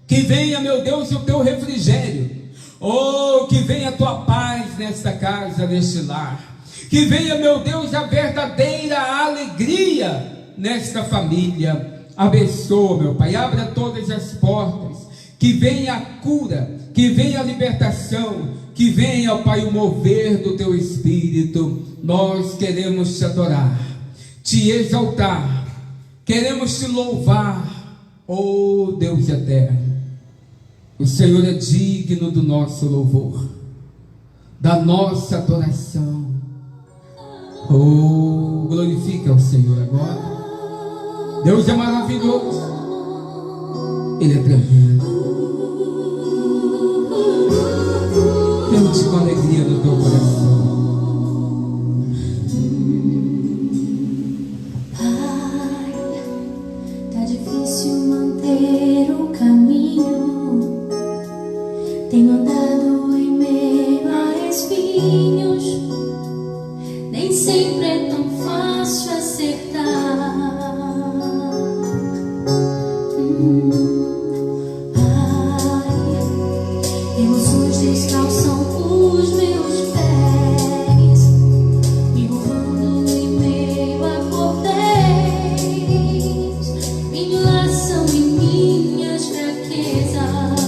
que venha, meu Deus, o teu refrigério, oh, que venha a tua paz nesta casa, neste lar, que venha, meu Deus, a verdadeira alegria nesta família. Abençoa, meu Pai, abra todas as portas, que venha a cura, que venha a libertação, que venha, ó Pai, o mover do teu Espírito. Nós queremos te adorar, te exaltar, queremos te louvar, ó Deus eterno. O Senhor é digno do nosso louvor, da nossa adoração. Oh, glorifica o Senhor agora. Deus é maravilhoso, Ele é tremendo. Cante com alegria no teu coração. Pai, tá difícil manter o caminho. Tenho andado em meio a espinhos. Nem sempre é tão fácil acertar. Emoções descalçam os meus pés, me roubando em meio a cordéis, me enlaçam em minhas fraquezas.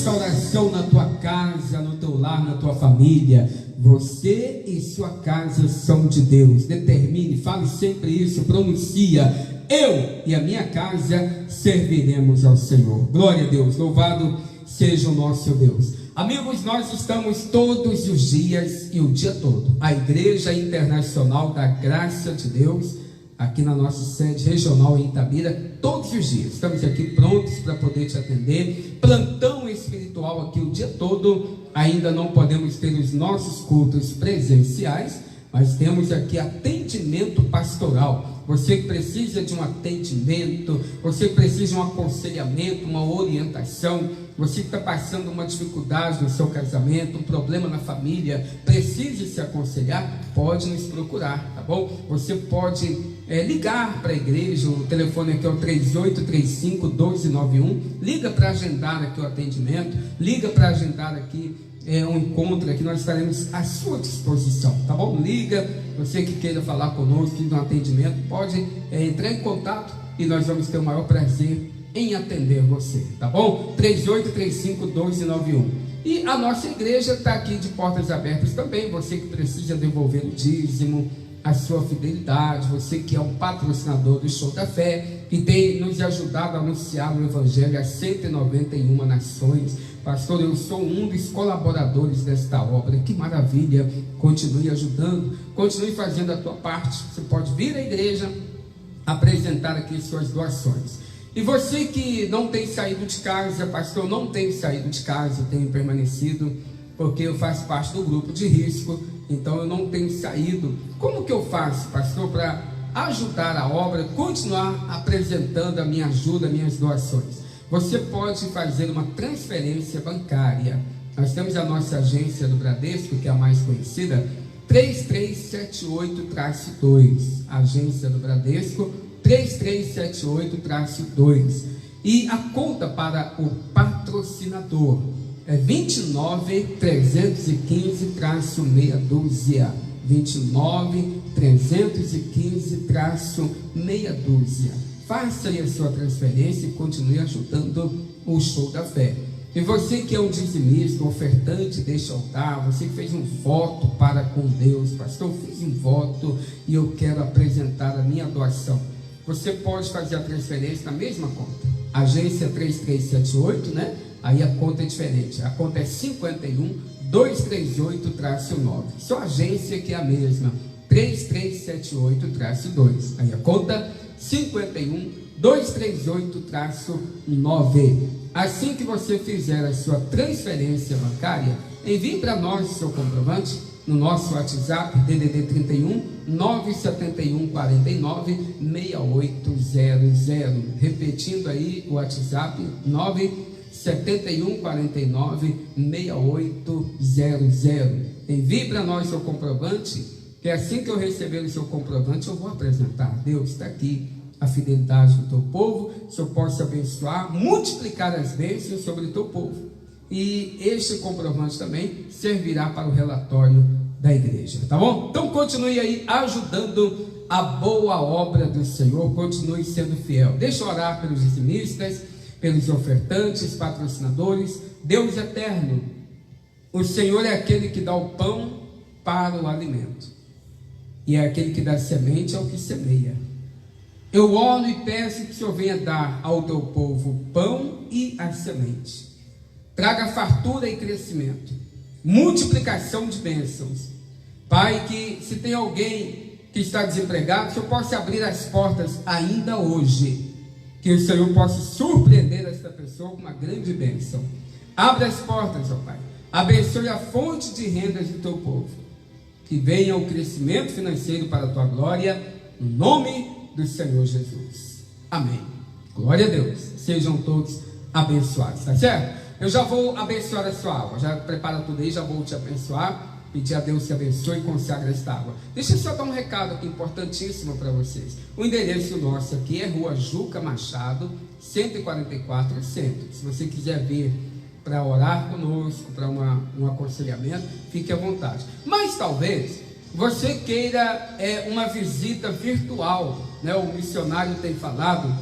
restauração na tua casa, no teu lar, na tua família. Você e sua casa são de Deus. Determine, fale sempre isso, pronuncia: eu e a minha casa serviremos ao Senhor. Glória a Deus, louvado seja o nosso Deus. Amigos, nós estamos todos os dias e o dia todo, a Igreja Internacional da Graça de Deus, aqui na nossa sede regional em Itabira, todos os dias. Estamos aqui prontos para poder te atender. Plantão espiritual aqui o dia todo. Ainda não podemos ter os nossos cultos presenciais, mas temos aqui atendimento pastoral. Você que precisa de um atendimento, você que precisa de um aconselhamento, uma orientação, você que está passando uma dificuldade no seu casamento, um problema na família, precisa se aconselhar, pode nos procurar, tá bom? Você pode ligar para a igreja, o telefone aqui é o 3835-1291, liga para agendar aqui o atendimento, liga para agendar aqui um encontro, aqui nós estaremos à sua disposição, tá bom? Liga, você que queira falar conosco, que no atendimento, pode entrar em contato e nós vamos ter o maior prazer em atender você, tá bom? 3835-1291. E a nossa igreja está aqui de portas abertas também. Você que precisa devolver o dízimo, a sua fidelidade, você que é um patrocinador do Show da Fé, que tem nos ajudado a anunciar o Evangelho a 191 nações. Pastor, eu sou um dos colaboradores desta obra. Que maravilha! Continue ajudando, continue fazendo a tua parte. Você pode vir à igreja, apresentar aqui suas doações. E você que não tem saído de casa, pastor, não tenho saído de casa, tenho permanecido, porque eu faço parte do grupo de risco, então eu não tenho saído. Como que eu faço, pastor, para ajudar a obra, continuar apresentando a minha ajuda, minhas doações? Você pode fazer uma transferência bancária. Nós temos a nossa agência do Bradesco, que é a mais conhecida, 3378-2, agência do Bradesco, 3378-2, e a conta para o patrocinador é 29.315-6 29.315-6. Faça aí a sua transferência e continue ajudando o Show da Fé. E você que é um dizimista, um ofertante deste altar, você que fez um voto para com Deus, pastor, eu fiz um voto e eu quero apresentar a minha doação. Você pode fazer a transferência na mesma conta, agência 3378, né? Aí a conta é diferente, a conta é 51-238-9, só a agência que é a mesma, 3378-2, aí a conta 51-238-9. Assim que você fizer a sua transferência bancária, envie para nós o seu comprovante no nosso WhatsApp, DDD 31 971 49 6800. Repetindo aí o WhatsApp, 971 49 6800. Envie para nós o seu comprovante, que assim que eu receber o seu comprovante, eu vou apresentar. Deus está aqui, a fidelidade do teu povo, se eu posso abençoar, multiplicar as bênçãos sobre o teu povo. E este comprovante também servirá para o relatório da igreja, tá bom? Então continue aí ajudando a boa obra do Senhor, continue sendo fiel. Deixa eu orar pelos dizimistas, pelos ofertantes, patrocinadores. Deus eterno, o Senhor é aquele que dá o pão para o alimento, e é aquele que dá semente ao que semeia. Eu oro e peço que o Senhor venha dar ao teu povo o pão e a semente. Traga fartura e crescimento, multiplicação de bênçãos. Pai, que se tem alguém que está desempregado, que o Senhor possa abrir as portas ainda hoje, que o Senhor possa surpreender esta pessoa com uma grande bênção. Abra as portas, ó Pai, abençoe a fonte de rendas do teu povo, que venha o crescimento financeiro para a tua glória, no nome do Senhor Jesus. Amém. Glória a Deus. Sejam todos abençoados, tá certo? Eu já vou abençoar a sua água. Já prepara tudo aí, já vou te abençoar. Pedir a Deus que abençoe e consagre esta água. Deixa eu só dar um recado aqui importantíssimo para vocês. O endereço nosso aqui é Rua Juca Machado, 144 Centro. Se você quiser vir para orar conosco, para um aconselhamento, fique à vontade. Mas talvez você queira uma visita virtual, né? O missionário tem falado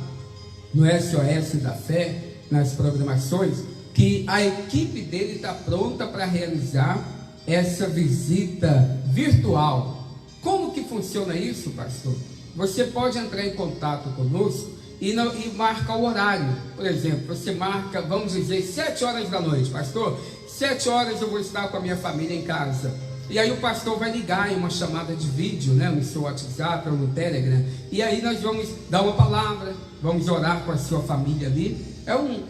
no SOS da Fé, nas programações, que a equipe dele está pronta para realizar essa visita virtual. Como que funciona isso, pastor? Você pode entrar em contato conosco e marca o horário. Por exemplo, você marca, vamos dizer, 7 horas da noite. Pastor, 7 horas eu vou estar com a minha família em casa. E aí o pastor vai ligar em uma chamada de vídeo, né, no seu WhatsApp ou no Telegram. E aí nós vamos dar uma palavra, vamos orar com a sua família ali. É um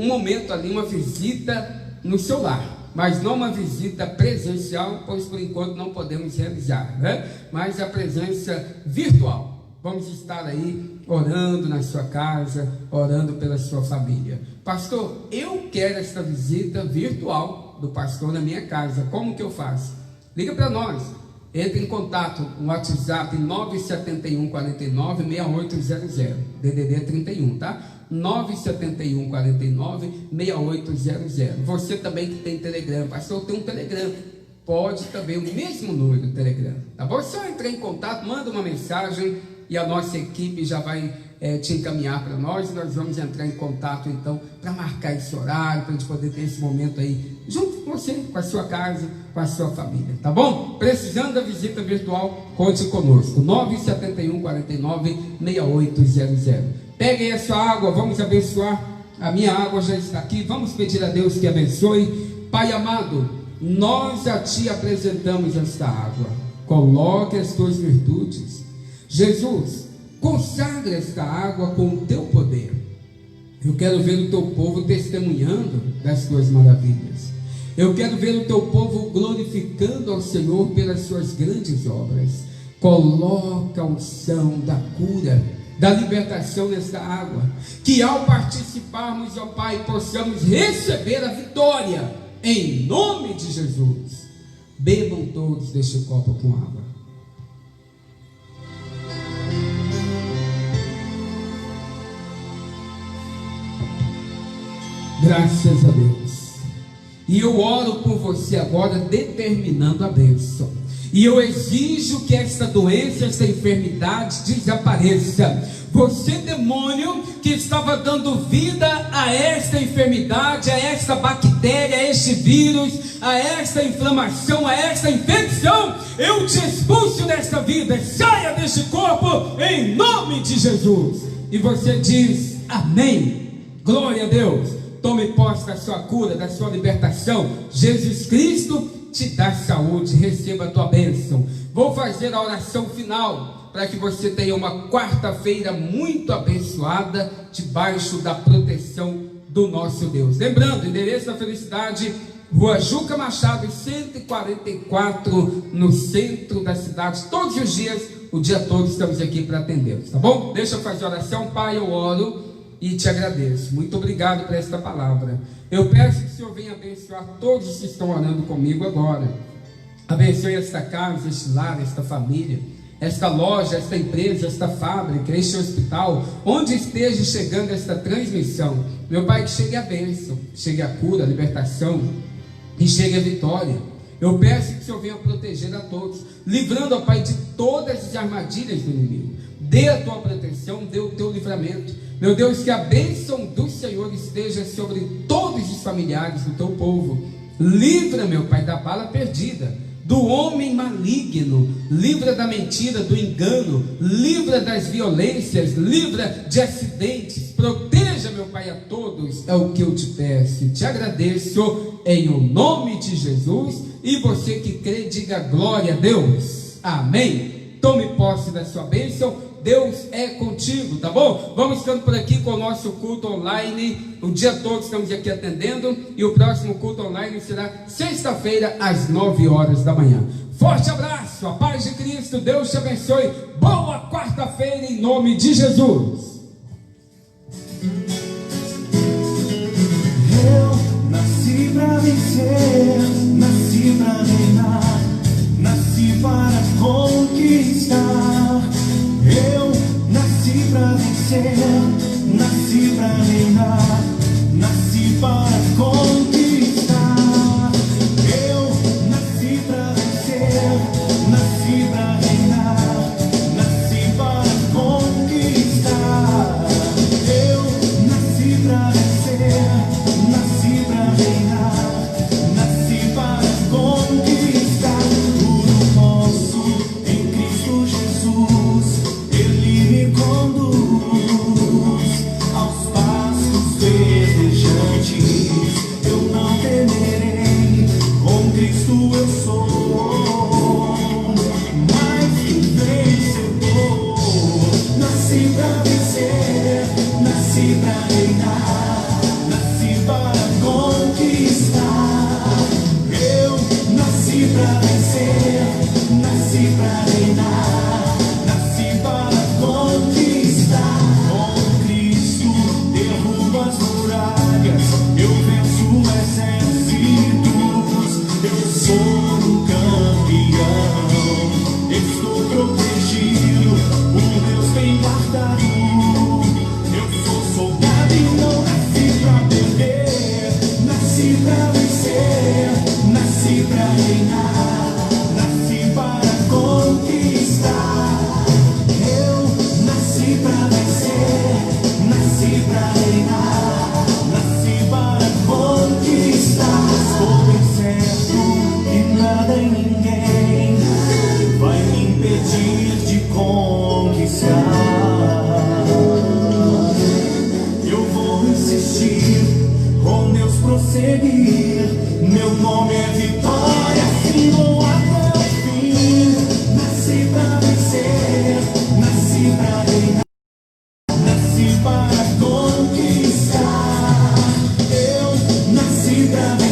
momento ali, uma visita no seu lar. Mas não uma visita presencial, pois por enquanto não podemos realizar, né? Mas a presença virtual. Vamos estar aí orando na sua casa, orando pela sua família. Pastor, eu quero esta visita virtual do pastor na minha casa. Como que eu faço? Liga para nós. Entre em contato no WhatsApp 971 49 6800. DDD 31, tá? 971 49 6800. Você também que tem Telegram, pastor, tem um Telegram, pode também o mesmo número do Telegram, tá bom? Só entrar em contato, manda uma mensagem e a nossa equipe já vai te encaminhar para nós. E nós vamos entrar em contato então para marcar esse horário, para a gente poder ter esse momento aí junto com você, com a sua casa, com a sua família, tá bom? Precisando da visita virtual, conte conosco. 971 49 6800. Peguem a sua água, vamos abençoar. A minha água já está aqui. Vamos pedir a Deus que abençoe. Pai amado, nós a Ti apresentamos esta água. Coloque as Tuas virtudes. Jesus, consagra esta água com o Teu poder. Eu quero ver o Teu povo testemunhando das Tuas maravilhas. Eu quero ver o Teu povo glorificando ao Senhor pelas Suas grandes obras. Coloca a unção da cura, da libertação nesta água, que ao participarmos, ó Pai, possamos receber a vitória, em nome de Jesus. Bebam todos deste copo com água. Graças a Deus. E eu oro por você agora, determinando a bênção. E eu exijo que esta doença, esta enfermidade desapareça. Você, demônio, que estava dando vida a esta enfermidade, a esta bactéria, a este vírus, a esta inflamação, a esta infecção, eu te expulso desta vida. Saia deste corpo, em nome de Jesus. E você diz, amém. Glória a Deus. Tome posse da sua cura, da sua libertação. Jesus Cristo te dá saúde, receba a tua bênção. Vou fazer a oração final, para que você tenha uma quarta-feira muito abençoada, debaixo da proteção do nosso Deus. Lembrando, endereço da felicidade, Rua Juca Machado, 144, no centro da cidade. Todos os dias, o dia todo, estamos aqui para atendê-los, tá bom? Deixa eu fazer a oração. Pai, eu oro e te agradeço. Muito obrigado por esta palavra. Eu peço que o Senhor venha abençoar todos que estão orando comigo agora. Abençoe esta casa, este lar, esta família, esta loja, esta empresa, esta fábrica, este hospital, onde esteja chegando esta transmissão. Meu Pai, que chegue a bênção, chegue a cura, a libertação e chegue a vitória. Eu peço que o Senhor venha proteger a todos, livrando, ó Pai, de todas as armadilhas do inimigo. Dê a tua proteção, dê o teu livramento. Meu Deus, que a bênção do Senhor esteja sobre todos os familiares do teu povo. Livra, meu Pai, da bala perdida, do homem maligno. Livra da mentira, do engano. Livra das violências, livra de acidentes. Proteja, meu Pai, a todos. É o que eu te peço e te agradeço, em o nome de Jesus. E você que crê, diga glória a Deus. Amém. Tome posse da sua bênção. Deus é contigo, tá bom? Vamos ficando por aqui com o nosso culto online. O dia todo estamos aqui atendendo. E o próximo culto online será sexta-feira, às 9 horas da manhã. Forte abraço, a paz de Cristo, Deus te abençoe. Boa quarta-feira em nome de Jesus. Eu nasci pra vencer, nasci pra reinar, nasci para conquistar. Eu nasci pra vencer, nasci pra reinar, nasci para conquistar. Eu nasci pra vencer, nasci pra reinar, nasci para conquistar. prosseguir. Meu nome é vitória, sim, vou até o fim. Nasci pra vencer, nasci pra reinar, nasci para conquistar. Eu nasci pra